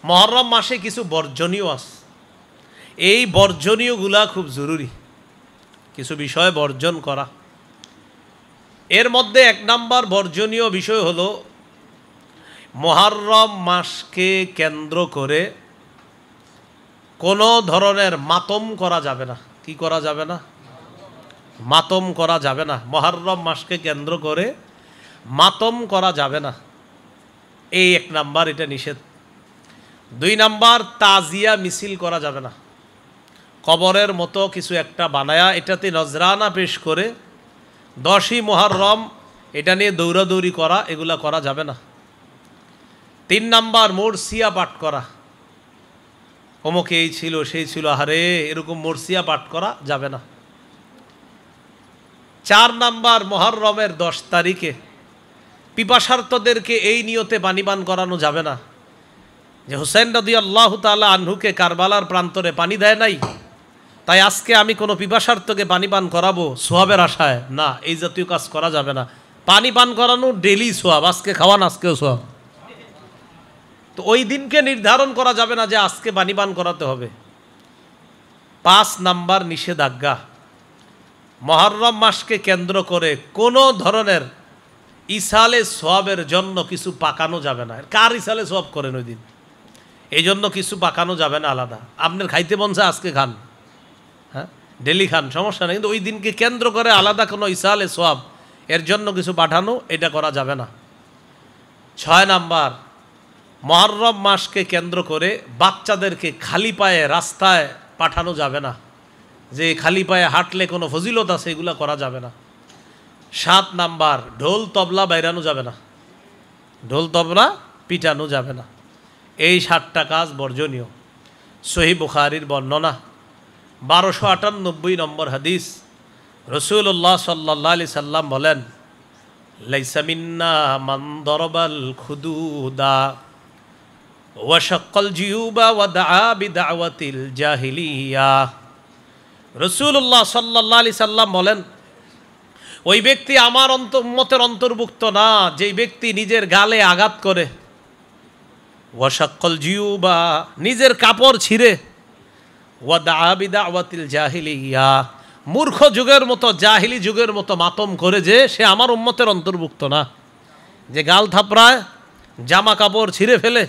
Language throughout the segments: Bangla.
মুহররম মাসে কিছু বর্জনীয় আছে, এই বর্জনীয়গুলা খুব জরুরি, কিছু বিষয় বর্জন করা। এর মধ্যে 1 নম্বর বর্জনীয় বিষয় হলো মুহররম মাসকে কেন্দ্র করে কোনো ধরনের মাতম করা যাবে না। কি করা যাবে না? মাতম করা যাবে না। মুহররম মাসকে কেন্দ্র করে মাতম করা যাবে না, এই 1 নাম্বার, এটা নিষেধ। 2 নাম্বার, তাজিয়া মিছিল করা যাবে না। কবরের মতো কিছু একটা বানায়া এটাতে নজরানা পেশ করে 10ই মুহররম এটা নিয়ে দৌড়াদৌড়ি করা, এগুলা করা যাবে না। 3 নাম্বার, মরসিয়া পাঠ করা, অমুকে এই ছিল সেই ছিল, আরে এরকম মরসিয়া পাঠ করা যাবে না। 4 নাম্বার, মুহররমের 10 তারিখে পিপাসার্তদেরকে এই নিয়তে পানি পান করানো যাবে না যে হুসাইন রাদিয়াল্লাহু তাআলা আনহুকে কারবালার প্রান্তরে পানি দেয় নাই, তাই আজকে আমি কোনো পিপাসার্তকে পানি পান করাবো সোয়াবের আশায়, না, এই জাতীয় কাজ করা যাবে না। পানি পান করানো ডেলি সোয়াব, আজকে খাওয়ান আজকেও সোয়াব। তো ওই দিনকে নির্ধারণ করা যাবে না যে আজকে পানি পান করাতে হবে। 5 নাম্বার নিষেধাজ্ঞা, মুহররম মাসকে কেন্দ্র করে কোনো ধরনের ইসালে সোয়াবের জন্য কিছু পাকানো যাবে না। কার ইসালে সোয়াব করেন ওই দিন, এই জন্য কিছু পাকানো যাবে না আলাদা। আপনার খাইতে মন চায় আজকে খান, হ্যাঁ ডেলি খান, সমস্যা নেই, কিন্তু ওই দিনকে কেন্দ্র করে আলাদা কোনো ইসালে সোয়াব এর জন্য কিছু পাঠানো, এটা করা যাবে না। 6 নাম্বার, মুহররম মাসকে কেন্দ্র করে বাচ্চাদেরকে খালি পায়ে রাস্তায় পাঠানো যাবে না, যে খালি পায়ে হাঁটলে কোনো ফজিলত আছে, এগুলো করা যাবে না। 7 নাম্বার, ঢোল তবলা বাইরানো যাবে না, ঢোল তবলা পিটানো যাবে না। এই 7টা কাজ বর্জনীয়। সহিহ বুখারীর বর্ণনা, 1298 নম্বর হাদিস, রাসূলুল্লাহ সাল্লাল্লাহু আলাইহি সাল্লাম বলেন, লাইসা মিন্না মান দরাবাল খুদুদা ওয়া শাক্কাল জিউবা ওয়া দাআ বিদাওয়াতিল জাহিলিয়া। রাসূলুল্লাহ সাল্লাল্লাহু আলাইহি সাল্লাম বলেন, ওই ব্যক্তি আমার উম্মতের অন্তর্ভুক্ত না যেই ব্যক্তি নিজের গালে আঘাত করে, ওয়া শাক্কাল জিউবা নিজের কাপড় ছিঁড়ে, ওয়া দাআ বিদাওয়াতিল জাহিলিয়া মূর্খ যুগের মতো জাহিলি যুগের মতো মাতম করে, যে সে আমার উম্মতের অন্তর্ভুক্ত না। যে গাল থাপড়ায়, জামা কাপড় ছিঁড়ে ফেলে,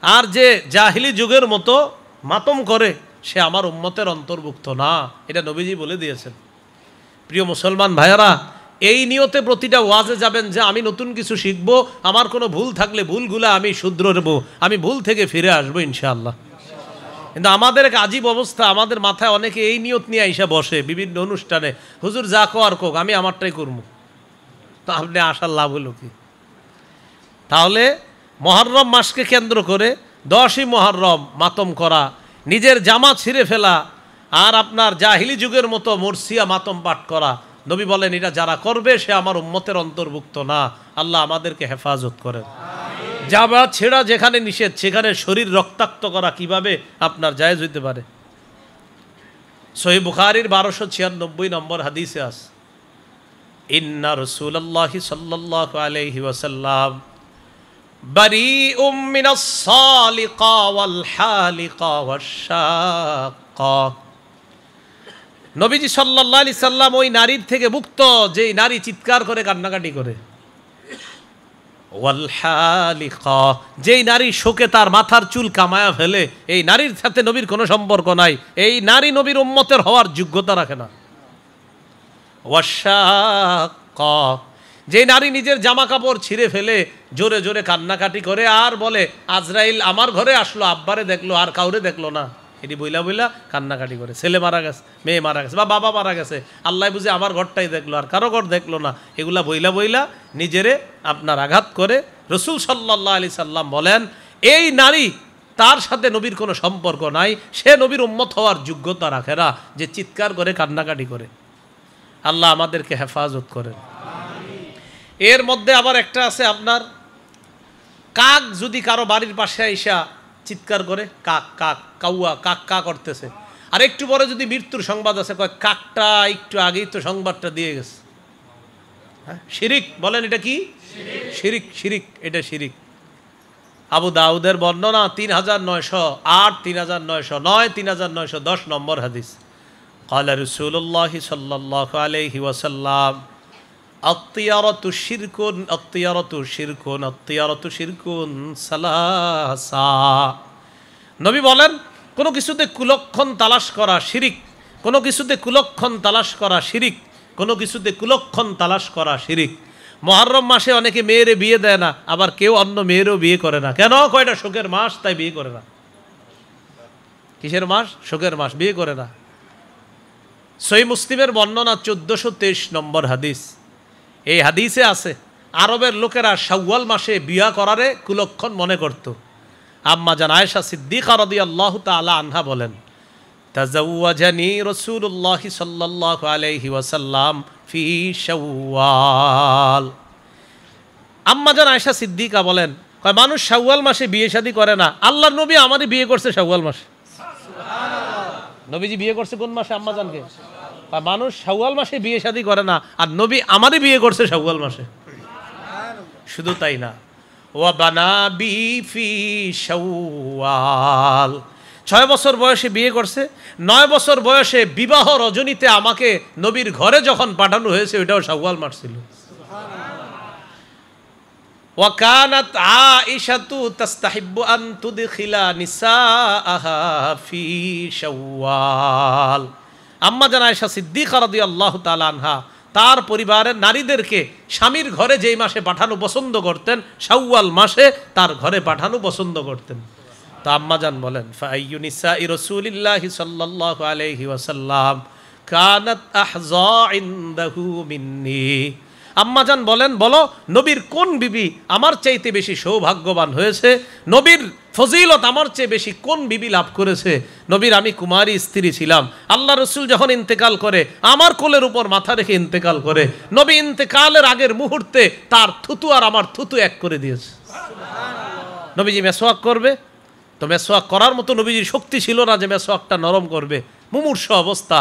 আর যে জাহিলি যুগের মতো মাতম করে, সে আমার উম্মতের অন্তর্ভুক্ত না, এটা নবীজি বলে দিয়েছেন। প্রিয় মুসলমান ভাইয়ারা, এই নিয়তে প্রতিটা ওয়াজে যাবেন যে আমি নতুন কিছু শিখব, আমার কোনো ভুল থাকলে ভুলগুলো আমি শুধরব, আমি ভুল থেকে ফিরে আসবো ইনশাআল্লাহ। কিন্তু আমাদের এক আজীব অবস্থা, আমাদের মাথায় অনেকে এই নিয়ত নিয়ে আইসা বসে বিভিন্ন অনুষ্ঠানে, হুজুর যা কোয়ার কোক, আমি আমারটাই করব। তো আপনি আসার লাভ হলো কি? তাহলে মুহররম মাসকে কেন্দ্র করে 10ই মুহররম মাতম করা, নিজের জামা ছিঁড়ে ফেলা, আর আপনার জাহিলি যুগের মতো মরসিয়া মাতম পাঠ করা, নবী বলেন এটা যারা করবে সে আমার উম্মতের অন্তর্ভুক্ত না। আল্লাহ আমাদেরকে হেফাজত করেন। জামা ছেঁড়া যেখানে নিষেধ, সেখানে শরীর রক্তাক্ত করা কিভাবে আপনার জায়েজ হইতে পারে? সহিহ বুখারীর 1296 নম্বর হাদিসে আছে, ইন্না রাসূলুল্লাহি সাল্লাল্লাহু আলাইহি ওয়াসাল্লাম বারিউম মিনাস সালিকা ওয়াল হালিকা ওয়াশ-শাক্কা। নবীজি সাল্লাল্লাহু আলাইহি সাল্লাম ওই নারীর থেকে মুক্ত যেই নারী চিৎকার করে কান্নাকাটি করে, ওয়াল হালিকা যেই নারী শোকে তার মাথার চুল কামায়া ফেলে, এই নারীর সাথে নবীর কোনো সম্পর্ক নাই, এই নারী নবীর উম্মতের হওয়ার যোগ্যতা রাখে না। ওয়াশ-শাক্কা যেই নারী নিজের জামা কাপড় ছিঁড়ে ফেলে জোরে জোরে কান্নাকাটি করে আর বলে আজরাইল আমার ঘরে আসলো, আব্বারে দেখলো আর কাউরে দেখলো না, এটি বইলা বইলা কান্নাকাটি করে। ছেলে মারা গেছে, মেয়ে মারা গেছে, বা বাবা মারা গেছে, আল্লাহ বুঝে আমার ঘরটাই দেখলো আর কারো ঘর দেখলো না, এগুলা বইলা বইলা নিজেরে আপনার আঘাত করে। রাসূল সাল্লাল্লাহু আলাইহি সাল্লাম বলেন, এই নারী তার সাথে নবীর কোনো সম্পর্ক নাই, সে নবীর উম্মত হওয়ার যোগ্যতা রাখে না, যে চিৎকার করে কান্নাকাটি করে। আল্লাহ আমাদেরকে হেফাজত করেন। এর মধ্যে আবার একটা আছে আপনার, কাক যদি কারো বাড়ির পাশে আইসা চিৎকার করে, কাক কাক কাউয়া কাক কা করতেছে, আর একটু পরে যদি মৃত্যুর সংবাদ আছে, কয় কাকটা একটু আগেই তো সংবাদটা দিয়ে গেছে। হ্যাঁ, শিরিক। বলেন এটা কি? শিরিক। শিরিক, এটা শিরিক। আবু দাউদের বর্ণনা 3908, 3909, 3910 নম্বর হাদিস। ক্বালা রাসূলুল্লাহ সাল্লাল্লাহু আলাইহি ওয়াসাল্লাম আত-তিয়ারাতু শিরকুন, আত-তিয়ারাতু শিরকুন, আত-তিয়ারাতু শিরকুন সালাসা। নবী বলেন, কোনো কিছুতে কুলক্ষণ তালাশ করা শিরিক, কোনো কিছুতে কুলক্ষণ তালাশ করা শিরিক, কোনো কিছুতে কুলক্ষণ তালাশ করা শিরিক। মুহররম মাসে অনেকে মেয়েরে বিয়ে দেয় না, আবার কেউ অন্য মেয়েরও বিয়ে করে না। কেন? কয়টা শোকের মাস, তাই বিয়ে করে না। কিসের মাস? শোকের মাস, বিয়ে করে না। সহিহ মুসলিমের বর্ণনা 1423 নম্বর হাদিস। এই হাদিসে আছে আরবের লোকেরা শাওয়াল মাসে বিয়া করারে কুলক্ষণ মনে করত। আম্মা জান আয়েশা সিদ্দিকা রাদিয়াল্লাহু তাআলা আনহা বলেন, তাজাওয়াজানি রাসূলুল্লাহ সাল্লাল্লাহু আলাইহি ওয়াসাল্লাম ফি শাওয়াল। আম্মা জান আয়েশা সিদ্দিকা বলেন, কয় মানুষ শাওয়াল মাসে বিয়ে শাদী করে না, আল্লাহর নবী আমারই বিয়ে করছে শাওয়াল মাসে। সুবহানাল্লাহ। নবীজি বিয়ে করছে কোন মাসে? আম্মা জানকে। মানুষ শাওয়াল মাসে বিয়ে শাদী করে না, আর নবী আমারই বিয়ে করছে শাওয়াল মাসে। শুধু তাই না, ওয়া বানাবি ফি শাওয়াল। 6 বছর বয়সে বিয়ে করছে, 9 বছর বয়সে বিবাহ রজনীতে আমাকে নবীর ঘরে যখন পাঠানো হয়েছে ওইটাও শাওয়াল মাস ছিল। ওয়া কানাত আয়েশাতু তাস্তাহিব্বু আন তুদখিলা নিসাআহা ফি শাওয়াল। আম্মা জান আয়েশা সিদ্দিকা রাদিয়াল্লাহু তাআলা আনহা তার পরিবারের নারীদেরকে স্বামীর ঘরে যেই মাসে পাঠানো পছন্দ করতেন, শাওয়াল মাসে তার ঘরে পাঠানো পছন্দ করতেন। তো আম্মা জান বলেন, ফাআইয়ু নিসাই রাসূলিল্লাহি সাল্লাল্লাহু আলাইহি ওয়াসাল্লাম কানাত আহযা ইনদাহু মিন্নি। আম্মা জান বলেন, বলো নবীর কোন বিবি আমার চাইতে বেশি সৌভাগ্যবান হয়েছে, নবীর ফজিলত আমার চেয়ে বেশি কোন বিবি লাভ করেছে। নবীর আমি কুমারী স্ত্রী ছিলাম, আল্লাহ রসুল যখন ইন্তেকাল করে আমার কোলের উপর মাথা রেখে ইন্তেকাল করে, নবী ইন্তেকালের আগের মুহূর্তে তার থুতু আর আমার থুতু এক করে দিয়েছে। নবীজি মেসওয়াক করবে, তো মেসওয়াক করার মতো নবীজির শক্তি ছিল না যে মেসওয়াকটা নরম করবে, মুমূর্ষ অবস্থা।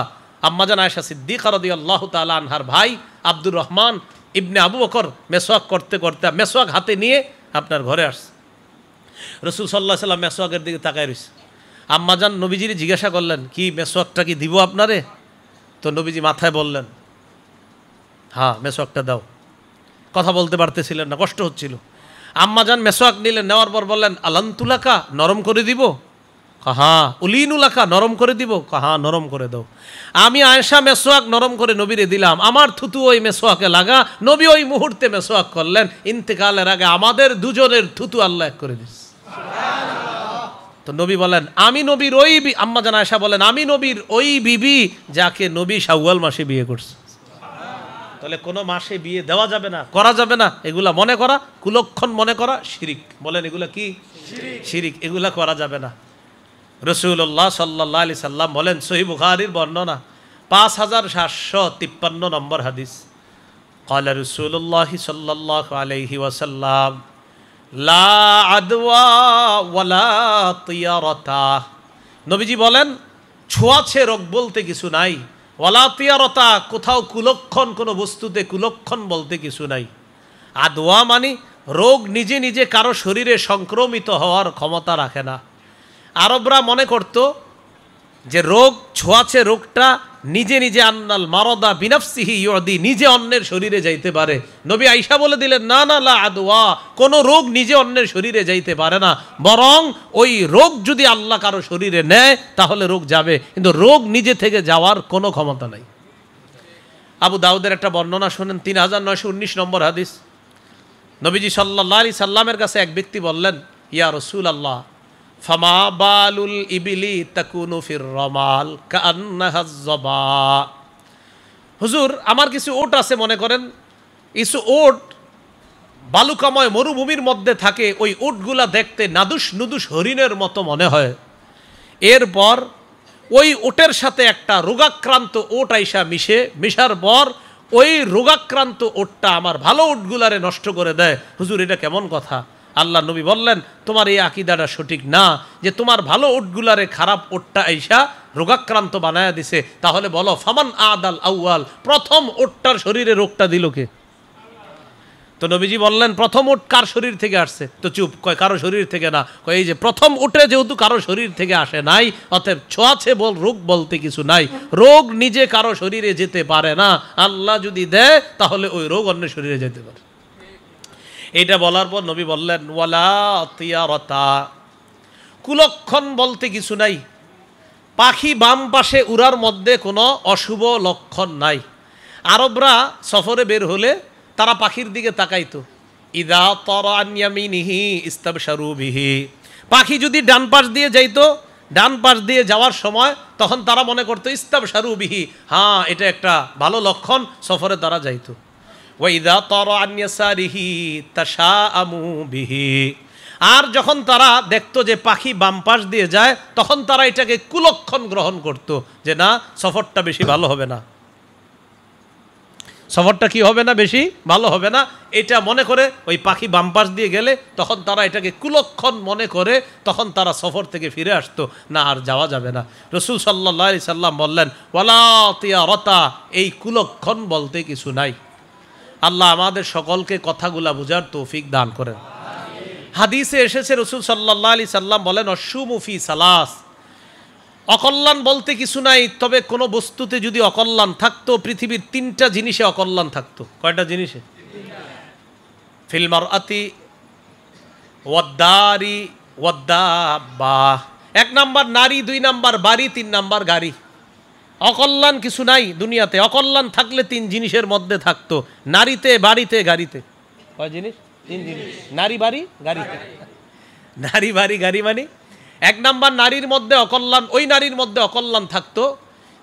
আম্মা জান আয়েশা সিদ্দিকা রাদিয়াল্লাহু তাআলা আনহার ভাই আব্দুর রহমান ইবনে আবু বকর মেসওয়াক করতে করতে মেসওয়াক হাতে নিয়ে আপনার ঘরে আসছে। রসুল সাল্লাল্লাহু আলাইহি সাল্লাম মেসওয়াকের দিকে তাকায় রয়েছে। আম্মা জান নবীজির জিজ্ঞাসা করলেন, কি মেসওয়াকটা কি দিব আপনারে? তো নবীজি মাথায় বললেন, হ্যাঁ মেসওয়াকটা দাও। কথা বলতে পারতেছিলেন না, কষ্ট হচ্ছিল। আম্মা জান মেসওয়াক নিলেন, নেওয়ার পর বললেন, আলান্তুলাকা, নরম করে দিব? কাহা উলিনুলাকা, নরম করে দিব? কাহা নরম করে দাও। আমি আয়েশা মেসওয়াক নরম করে নবীরে দিলাম, আমার থুতু ওই মেসওয়াকে লাগা। নবী ওই মুহূর্তে মেসওয়াক করলেন, ইন্তেকালের আগে আমাদের দুজনের থুতু আল্লাহ এক করে দিস। তো নবী বলেন, আমি নবীর ওই আম্মা জান আয়েশা বলেন, আমি নবীর ওই বিবি যাকে নবী শাওয়াল মাসে বিয়ে করছে। তাহলে কোনো মাসে বিয়ে দেওয়া যাবে না, করা যাবে না। এগুলা মনে করা, কুলক্ষণ মনে করা শিরিক। বলেন এগুলা কি? শিরিক। এগুলা করা যাবে না। রাসূলুল্লাহ সাল্লাল্লাহু আলাইহি সাল্লাম বলেন, সহিহ বুখারীর বর্ণনা 5753 নম্বর হাদিস। ক্বালা রাসূলুল্লাহ সাল্লাল্লাহু আলাইহি ওয়াসাল্লাম লা আদওয়া ওয়ালা তিয়ারাতা। নবীজি বলেন, ছোঁয়াছে রোগ বলতে কিছু নাই, ওয়ালা তিয়ারাতা, কোথাও কুলক্ষণ, কোনো বস্তুতে কুলক্ষণ বলতে কিছু নাই। আদওয়া মানে রোগ নিজে নিজে কারো শরীরে সংক্রমিত হওয়ার ক্ষমতা রাখে না। আরবরা মনে করত যে রোগ ছোঁয়াছে, রোগটা নিজে নিজে আন্নাল মারদা বিনাফসিহি ইউদি, নিজে অন্যের শরীরে যাইতে পারে। নবী আয়েশা বলে দিলেন, না না, লা আদওয়া, কোনো রোগ নিজে অন্যের শরীরে যাইতে পারে না, বরং ওই রোগ যদি আল্লাহ কারো শরীরে নেয় তাহলে রোগ যাবে, কিন্তু রোগ নিজে থেকে যাওয়ার কোনো ক্ষমতা নাই। আবু দাউদের একটা বর্ণনা শোনেন, 3919 নম্বর হাদিস। নবীজি সাল্লাল্লাহু আলাইহি সাল্লামের কাছে এক ব্যক্তি বললেন, ইয়া রাসূলুল্লাহ, ফামা বালুল ইবিলি তাকুনু ফির রমাল কান্নাহা যবা। হুজুর, আমার কিছু ওট আছে, মনে করেন কিছু ওট বালুকাময় মরুভূমির মধ্যে থাকে, ওই ওটগুলা দেখতে নাদুস নুদুস হরিণের মতো মনে হয়। এরপর ওই ওটের সাথে একটা রোগাক্রান্ত ওট আইসা মিশার পর ওই রোগাক্রান্ত ওটটা আমার ভালো ওটগুলারে নষ্ট করে দেয়। হুজুর, এটা কেমন কথা? আল্লাহ নবী বললেন, তোমার এই আকীদাটা সঠিক না, যে তোমার ভালো ওটগুলারে খারাপ ওটটা আইসা রোগাক্রান্ত বানায়া দিছে। তাহলে বলো, ফামান আদাল আউয়াল, প্রথম ওটটার শরীরে রোগটা দিল কে? তো নবীজি বললেন প্রথম উট কার শরীর থেকে আসছে? তো চুপ, কয় কারো শরীর থেকে না। কয় এই যে প্রথম উটে যেহেতু কারো শরীর থেকে আসে নাই, অতএব ছোঁয়াছে রোগ বলতে কিছু নাই। রোগ নিজে কারো শরীরে যেতে পারে না, আল্লাহ যদি দেয় তাহলে ওই রোগ অন্য শরীরে যেতে পারে। এইটা বলার পর নবী বললেন ওয়ালা তিয়ারতা, কুলক্ষণ বলতে কিছু নাই। পাখি বাম পাশে উড়ার মধ্যে কোনো অশুভ লক্ষণ নাই। আরবরা সফরে বের হলে তারা পাখির দিকে তাকাইতো। ইদা তারা আন ইয়ামিনিহি ইস্তাবশারু বিহি, পাখি যদি ডান পাশ দিয়ে যাইতো, ডান পাশ দিয়ে যাওয়ার সময় তখন তারা মনে করতো ইস্তাবশারু বিহি, হ্যাঁ এটা একটা ভালো লক্ষণ, সফরে তারা যাইতো। ওয়া ইদা তারা আন ইয়াসারিহি তাশাআমু বিহি, আর যখন তারা দেখতো যে পাখি বাম পাশ দিয়ে যায় তখন তারা এটাকে কুলক্ষণ গ্রহণ করত, যে না সফরটা বেশি ভালো হবে না, সফরটা কি হবে না, বেশি ভালো হবে না। এটা মনে করে ওই পাখি বাম পাশ দিয়ে গেলে তখন তারা এটাকে কুলক্ষণ মনে করে তখন তারা সফর থেকে ফিরে আসতো, না আর যাওয়া যাবে না। রাসূল সাল্লাল্লাহু আলাইহি সাল্লাম বললেন ওয়ালা তিয়ারতা, এই কুলক্ষণ বলতে কিছু নাই। আল্লাহ আমাদের সকলকে কথাগুলা বুঝার তৌফিক দান করেন। হাদিসে এসেছে রাসূল সাল্লাল্লাহু আলাইহি সাল্লাম বলেন অশুমু ফি সালাস, অকল্যাণ বলতে কিছু নাই। তবে কোনো বস্তুতে যদি অকল্যাণ থাকতো, পৃথিবীর তিনটা জিনিসে অকল্যাণ থাকতো। কয়টা জিনিসে? ফিল মারআতি ওয়াদ-দারি ওয়াদ-দাব্বা, 1 নাম্বার নারী, 2 নাম্বার বাড়ি, 3 নাম্বার গাড়ি। অকল্যাণ কিছু নাই দুনিয়াতে। অকল্যাণ থাকলে 3 জিনিসের মধ্যে থাকতো, নারীতে, বাড়িতে, গাড়িতে। কয় জিনিস? 3 জিনিস, নারী, বাড়ি, গাড়ি। নারী, বাড়ি, গাড়ি মানে 1 নাম্বার নারীর মধ্যে অকল্যাণ, ওই নারীর মধ্যে অকল্যাণ থাকতো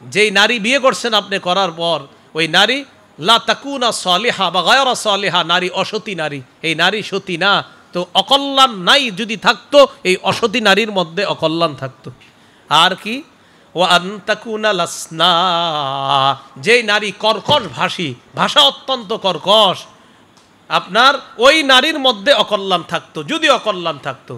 যেই নারী বিয়ে করছেন আপনি, করার পর ওই নারী লা তাকুনা সালিহা বা গায়রা সালিহা, নারী অসতী নারী, এই নারী সতী না। তো অকল্যাণ নাই যদি থাকতো, এই অসতী নারীর মধ্যে অকল্যাণ থাকতো। আর কি? ওয়া আন তাকুনা লাসনা, যেই নারী কর্কশ ভাষী, ভাষা অত্যন্ত কর্কশ, আপনার ওই নারীর মধ্যে অকল্যাণ থাকতো যদি অকল্যাণ থাকতো।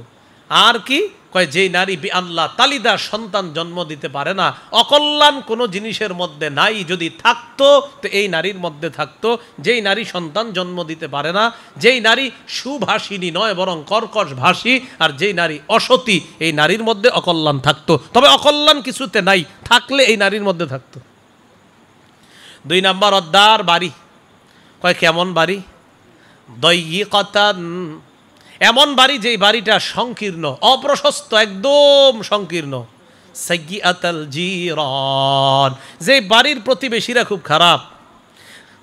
আর কি? কয় যেই নারী আল্লাহ তালিদা, সন্তান জন্ম দিতে পারে না, অকল্যাণ কোনো জিনিসের মধ্যে নাই। যদি থাকতো তো এই নারীর মধ্যে থাকতো। যেই নারী সন্তান জন্ম দিতে পারে না, যেই নারী সুভাষিনী নয় বরং কর্কশ ভাষী, আর যেই নারী অসতী, এই নারীর মধ্যে অকল্যাণ থাকতো। তবে অকল্যাণ কিছুতে নাই, থাকলে এই নারীর মধ্যে থাকতো। 2 নাম্বার অদ্দার, বাড়ি। কয় কেমন বাড়ি? দয়্যিকাতান, এমন বাড়ি যেই বাড়িটা সংকীর্ণ, অপ্রশস্ত, একদম সংকীর্ণ। সাইয়্যাতাল জিরান, যেই বাড়ির প্রতিবেশীরা খুব খারাপ,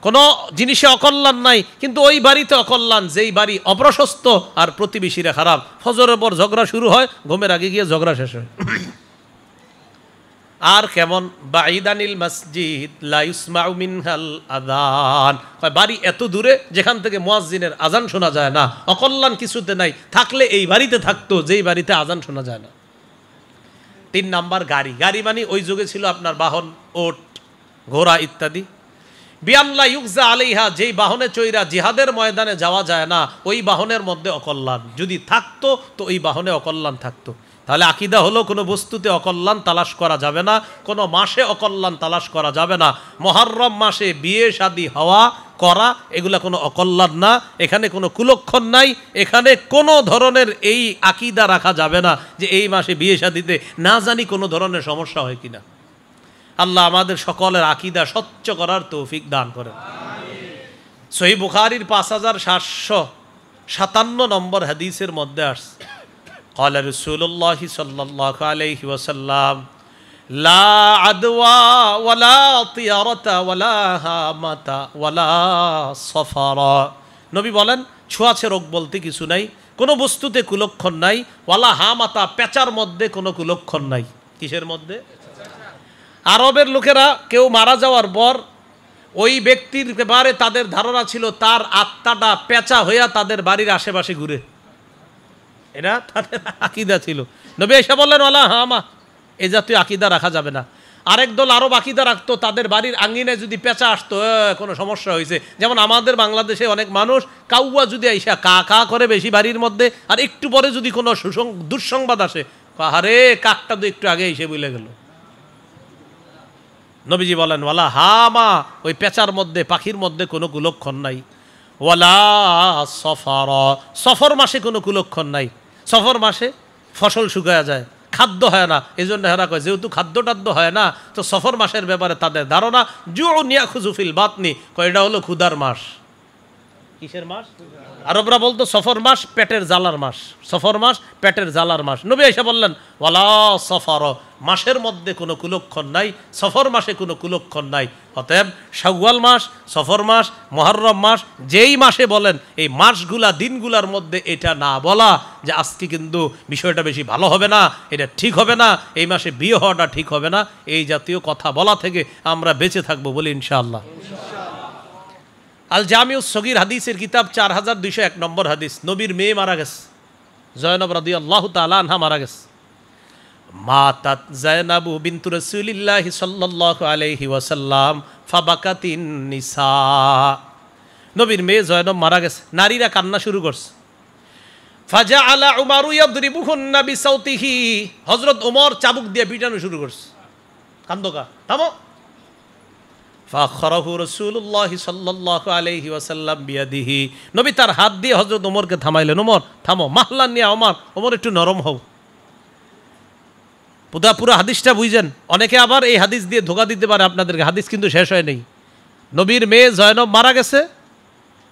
কোনো জিনিসে অকল্যাণ নাই, কিন্তু ওই বাড়িতে অকল্যাণ, যেই বাড়ি অপ্রশস্ত আর প্রতিবেশীরা খারাপ। ফজরের পর ঝগড়া শুরু হয়, ঘুমের আগে গিয়ে ঝগড়া শেষ হয়। আর কেমন? বাঈদানিল মসজিদ লা ইসমাউ মিনহাল আযান, বাড়ি এত দূরে যেখান থেকে মুয়াজ্জিনের আজান শোনা যায় না। অকল্যাণ কিছুতে নাই, থাকলে এই বাড়িতে থাকতো যেই বাড়িতে আজান শোনা যায় না। 3 নাম্বার গাড়ি। গাড়ি মানে ওই যুগে ছিল আপনার বাহন, ওট, ঘোড়া ইত্যাদি। বিআল্লা ইউকজা আলাইহা, যেই বাহনে চৈরা জিহাদের ময়দানে যাওয়া যায় না, ওই বাহনের মধ্যে অকল্যাণ যদি থাকতো তো ওই বাহনে অকল্যাণ থাকতো। তাহলে আকীদা হলো কোনো বস্তুতে অকল্যাণ তালাশ করা যাবে না, কোনো মাসে অকল্যাণ তালাশ করা যাবে না। মুহররম মাসে বিয়ে শাদী হওয়া, করা, এগুলা কোনো অকল্যাণ না। এখানে কোনো কুলক্ষণ নাই, এখানে কোনো ধরনের এই আকীদা রাখা যাবে না যে এই মাসে বিয়ে শাদীতে না জানি কোনো ধরনের সমস্যা হয় কিনা। আল্লাহ আমাদের সকলের আকীদা স্বচ্ছ করার তৌফিক দান করেন। সহিহ বুখারীর 5757 নম্বর হাদিসের মধ্যে আসছে, قال رسول الله صلى الله عليه وسلم لا عدوى ولا طيرة ولا هامة ولا صفر, নবী বলেন ছোঁয়াচে রোগ বলতে কিছু নাই, কোনো বস্তুতে কুলক্ষণ নাই, ওয়ালা হামাতা, পেঁচার মধ্যে কোনো কুলক্ষণ নাই। কিসের মধ্যে? আরবের লোকেরা কেউ মারা যাওয়ার পর ওই ব্যক্তির ব্যাপারে তাদের ধারণা ছিল তার আত্মাটা পেঁচা হইয়া তাদের বাড়ির আশেপাশে ঘুরে, এটা তাদের আকীদা ছিল। নবী এসে বললেন ওয়ালা হামা, এই জাতীয় আকীদা রাখা যাবে না। আরেক দল আরব আকীদা রাখতো তাদের বাড়ির আঙ্গিনায় যদি পেঁচা আসতো কোনো সমস্যা হয়েছে। যেমন আমাদের বাংলাদেশে অনেক মানুষ কাউয়া যদি আইসা কা কা করে বেশি বাড়ির মধ্যে, আর একটু পরে যদি কোনো দুঃসংবাদ আসে, আরে কাকটা তো একটু আগে এসে বলে গেল। নবীজি বলেন ওয়ালা হামা, ওই পেঁচার মধ্যে, পাখির মধ্যে কোনো কুলক্ষণ নাই। ওয়ালা সফর, সফর মাসে কোনো কুলক্ষণ নাই। সফর মাসে ফসল শুকায়া যায়, খাদ্য হয় না, এই জন্য হেরা কয় যেহেতু খাদ্য টাদ্য হয় না, তো সফর মাসের ব্যাপারে তাদের ধারণা জুউন ইয়াখুযু ফিল বাতনি, কয় এটা হলো ক্ষুধার মাস। কিসের মাস? আরবরা বলতো সফর মাস পেটের জ্বালার মাস, সফর মাস পেটের জ্বালার মাস। নবী এসে বললেন ওয়ালা সফর, মাসের মধ্যে কোনো কুলক্ষণ নাই, সফর মাসে কোনো কুলক্ষণ নাই। অতএব শাওয়াল মাস, সফর মাস, মুহররম মাস, যেই মাসে বলেন এই মাসগুলা দিনগুলার মধ্যে এটা না বলা যে আজকে কিন্তু বিষয়টা বেশি ভালো হবে না, এটা ঠিক হবে না, এই মাসে বিয়ে হওয়াটা ঠিক হবে না, এই জাতীয় কথা বলা থেকে আমরা বেঁচে থাকবো বলি ইনশাআল্লাহ। আল জামিউস সগীর হাদিসের কিতাব 4201 নম্বর হাদিস। নবীর মেয়ে মারা গেছে, জয়নব রাদিয়াল্লাহু তাআলা আনহা মারা গেছে। মাতাত জায়নাবু বিনতু রাসূলিল্লাহি সাল্লাল্লাহু আলাইহি ওয়াসাল্লাম ফাবাকাতিন নিসা। নবীর মেয়ে জয়নব মারা গেছে, নারীরা কান্না শুরু করছে। ফাজাআলা উমারু ইয়াদরিবুহুন্না বিসাউতিহি, হযরত ওমর চাবুক দিয়ে পিটানো শুরু করছে। কান্দোকা থামো। ফাখরাহু রাসূলুল্লাহি সাল্লাল্লাহু আলাইহি ওয়াসাল্লাম বিয়াদিহি, নবী তার হাত দিয়ে হযরত ওমরকে থামাইলেন। ওমর থামো, মাহলান নিয়া ওমর একটু নরম হও। পুরো হাদিসটা বুঝছেন? অনেকে আবার এই হাদিস দিয়ে ধোকা দিতে পারে আপনাদেরকে, হাদিস কিন্তু শেষ হয় নাই। নবীর মেয়ে জয়নব মারা গেছে,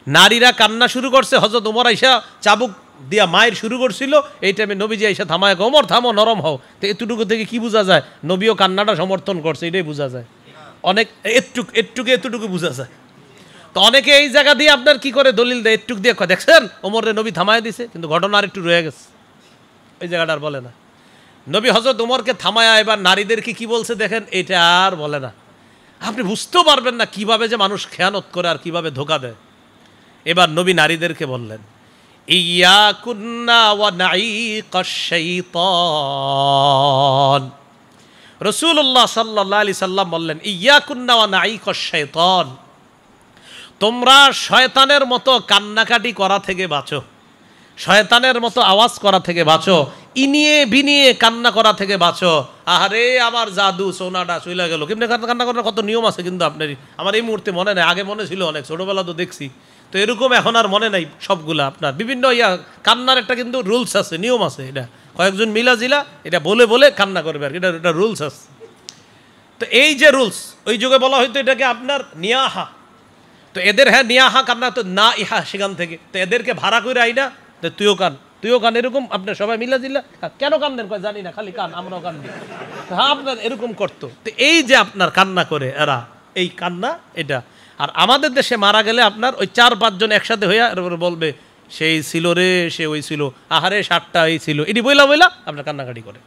নারীরা কান্না শুরু করছে, হযরত ওমর আইসা চাবুক দিয়া মায়ের শুরু করছিল। এই টাইমে নবীজি আইসা থামায়, ওমর থামো, নরম হও। তো এতটুকু থেকে কি বোঝা যায়? নবীও কান্নাটা সমর্থন করছে, এটাই বোঝা যায়। অনেক এটুকু বোঝা যায়। তো অনেকে এই জায়গা দিয়ে আপনার কি করে দলিল দেয়, এটুক দিয়ে দেখছেন ওমরে নবী থামায় দিছে, কিন্তু ঘটনা আর একটু রয়ে গেছে, ওই জায়গাটা আর বলে না। নবী হযরত ওমরকে থামায়া এবার নারীদেরকে কি বলছে দেখেন, এটা আর বলে না। আপনি বুঝতেও পারবেন না কিভাবে যে মানুষ খেয়ানত করে আর কিভাবে ধোকা দেয়। এবার নবী নারীদেরকে বললেন ইয়াকুন্না ওয়া নাঈকাশ শাইতান। রাসূলুল্লাহ সাল্লাল্লাহু আলাইহি সাল্লাম বললেন ইয়াকুন্না ওয়া নাঈকাশ শাইতান, তোমরা শয়তানের মতো কান্নাকাটি করা থেকে বাঁচো, শয়তানের মতো আওয়াজ করা থেকে বাঁচো, ইনিয়ে বিনিয়ে কান্না করা থেকে বাঁচো। আহারে আমার জাদু সোনাটা চলে গেল, কেমনে কান্না করার কত নিয়ম আছে কিন্তু আপনার, আমার এই মুহূর্তে মনে নেই, আগে মনে ছিল অনেক, ছোটবেলা তো দেখছি, তো এরকম এখন আর মনে নাই সবগুলা। আপনার বিভিন্ন কান্নার একটা কিন্তু রুলস আছে, নিয়ম আছে, এটা কয়েকজন মিলা জিলা এটা বলে বলে কান্না করবে আর কি, এটা রুলস আছে। তো এই যে রুলস, ওই যুগে বলা হয়তো এটাকে আপনার নিয়াহা, তো এদের হ্যাঁ নিয়াহা কান্না তো না ইহা, সেখান থেকে তো এদেরকে ভাড়া করে আইনা তুইও কান এরকম আপনার সবাই মিলা জিল্লা কেন কান্দেন কয় জানি না, খালি কান, আমরাও কান্দি। হ্যাঁ আপনার এরকম করতো। তো এই যে আপনার কান্না করে এরা, এই কান্না এটা। আর আমাদের দেশে মারা গেলে আপনার ওই 4-5 জন একসাথে হইয়া বলবে সেই ছিল রে, সে ওই ছিল, আহারে 7টা এই ছিল, এটি বইলা আপনার কান্নাকাটি করে।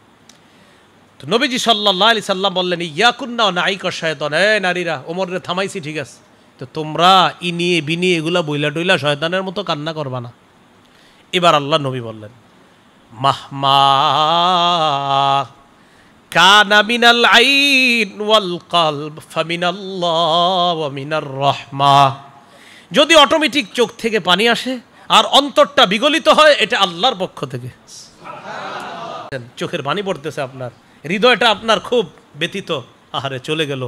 তো নবীজি সাল্লাল্লাহু আলাইহি সাল্লাম বললেন ইয়াকুন্না ওয়া নাঈকাশ শাইতান, নারীরা ওমরে থামাইছি ঠিক আছে, তো তোমরা ইনিয়ে বিনিয়ে এগুলা বইলা টইলা শয়তানের মতো কান্না করবা না। এবার আল্লাহ নবী বললেন মাহমা কানা মিনাল আইন ওয়াল কলব ফামিনাল্লাহ ওয়া মিনার রাহমা, যদি অটোমেটিক চোখ থেকে পানি আসে আর অন্তরটা বিগলিত হয়, এটা আল্লাহর পক্ষ থেকে। চোখের পানি পড়তেছে আপনার, হৃদয়টা আপনার খুব ব্যথিত, আহারে চলে গেল,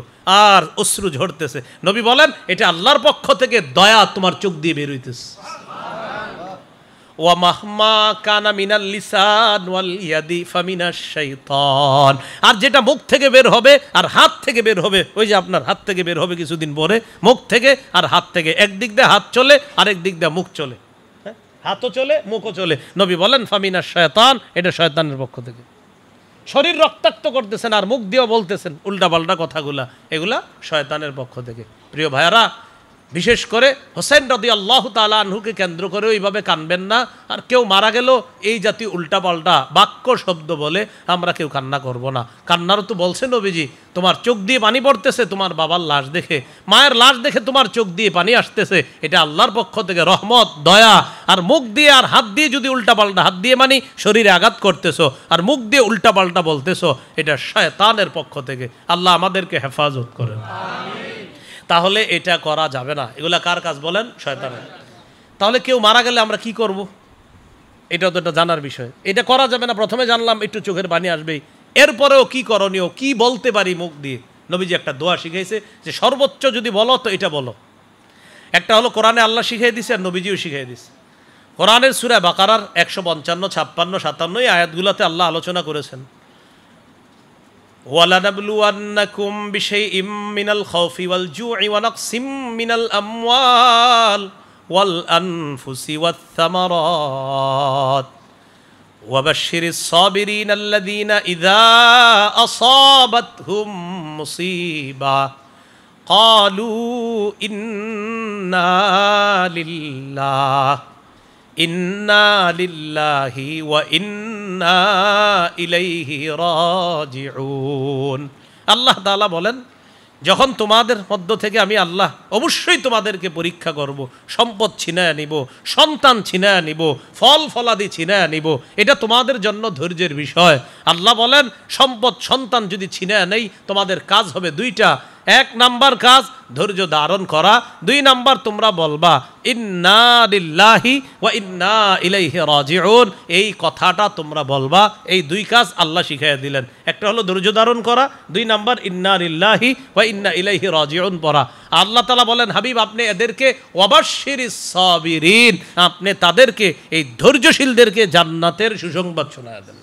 আর অশ্রু ঝরতেছে, নবী বলেন এটা আল্লাহর পক্ষ থেকে দয়া তোমার চোখ দিয়ে বের হইতেছে। ওয়া মাহমা কানা মিনাল লিসান ওয়াল ইয়াদি ফামিনাশ শাইতান, আর যেটা মুখ থেকে বের হবে আর হাত থেকে বের হবে, ওই যে আপনার হাত থেকে বের হবে কিছুদিন পরে, মুখ থেকে আর হাত থেকে, একদিক দিয়ে হাত চলে আরেক দিক দিয়ে মুখ চলে, হাতও চলে মুখও চলে, নবী বলেন ফামিনাশ শাইতান, এটা শয়তানের পক্ষ থেকে। শরীর রক্তাক্ত করতেছেন আর মুখ দিয়েও বলতেছেন উল্টাপাল্টা কথাগুলা, এগুলা শয়তানের পক্ষ থেকে। প্রিয় ভাইয়ারা, বিশেষ করে হোসেন রাদিয়াল্লাহু তাআলা আনহুকে কেন্দ্র করে ওইভাবে কানবেন না। আর কেউ মারা গেল এই জাতীয় উল্টাপাল্টা বাক্য শব্দ বলে আমরা কেউ কান্না করব না। কান্নারও তো বলছে নবীজি, তোমার চোখ দিয়ে পানি পড়তেছে তোমার বাবার লাশ দেখে, মায়ের লাশ দেখে তোমার চোখ দিয়ে পানি আসতেছে, এটা আল্লাহর পক্ষ থেকে রহমত, দয়া। আর মুখ দিয়ে আর হাত দিয়ে যদি উল্টাপাল্টা, হাত দিয়ে মানে শরীরে আঘাত করতেছো আর মুখ দিয়ে উল্টাপাল্টা বলতেছো, এটা শয়তানের পক্ষ থেকে। আল্লাহ আমাদেরকে হেফাজত করেন। তাহলে এটা করা যাবে না। এগুলা কার কাজ বলেন? শয়তানের। তাহলে কেউ মারা গেলে আমরা কি করব? এটা তো একটা জানার বিষয়। এটা করা যাবে না, প্রথমে জানলাম একটু চোখের পানি আসবেই, এরপরেও কি করণীয়, কি বলতে পারি মুখ দিয়ে। নবীজি একটা দোয়া শিখাইছে যে সর্বোচ্চ যদি বলো তো এটা বলো, একটা হলো কোরআনে আল্লাহ শিখিয়ে দিছে আর নবীজিও শিখিয়ে দিছে। কোরআনের সূরা বাকারার 155, 56, 57 এই আয়াতগুলোতে আল্লাহ আলোচনা করেছেন, ওয়ালানাবলুওয়ান্নাকুম বিশাইইম মিনাল খাউফি ওয়াল জুই ওয়া নাকসিম মিনাল আমওয়াল ওয়াল আনফুসি ওয়াত থামারাত ওয়াবাশশিরিস সাবিরিন আল্লাযীনা ইযা আসাবাতহুম মুসিবা ক্বালু ইন্না লিল্লাহি ওয়া ইন্না ইলাইহি রাজিউন। আল্লাহ তাআলা বলেন, যখন তোমাদের মধ্য থেকে আমি আল্লাহ অবশ্যই তোমাদেরকে পরীক্ষা করব, সম্পদ ছিনায় নিব, সন্তান ছিনায় নিব, ফল ফলাদি ছিনায় নিব, এটা তোমাদের জন্য ধৈর্যের বিষয়। আল্লাহ বলেন, সম্পদ সন্তান যদি ছিনায় নেই, তোমাদের কাজ হবে দুইটা। এক নাম্বার কাজ ধৈর্য ধারণ করা, দুই নাম্বার তোমরা বলবা ইন্না লিল্লাহি ওয়া ইন্না ইলাইহি রাজিউন। এই কথাটা তোমরা বলবা। এই দুই কাজ আল্লাহ শিখাইয়া দিলেন। একটা হলো ধৈর্য ধারণ করা, দুই নাম্বার ইন্না লিল্লাহি ওয়া ইন্না ইলাইহি রাজিউন পড়া। আল্লাহ তাআলা বলেন, হাবিব আপনি এদেরকে ওয়াবাশশিরিস সাবিরিন, আপনি তাদেরকে এই ধৈর্যশীলদেরকে জান্নাতের সুসংবাদ শোনায়া দেন।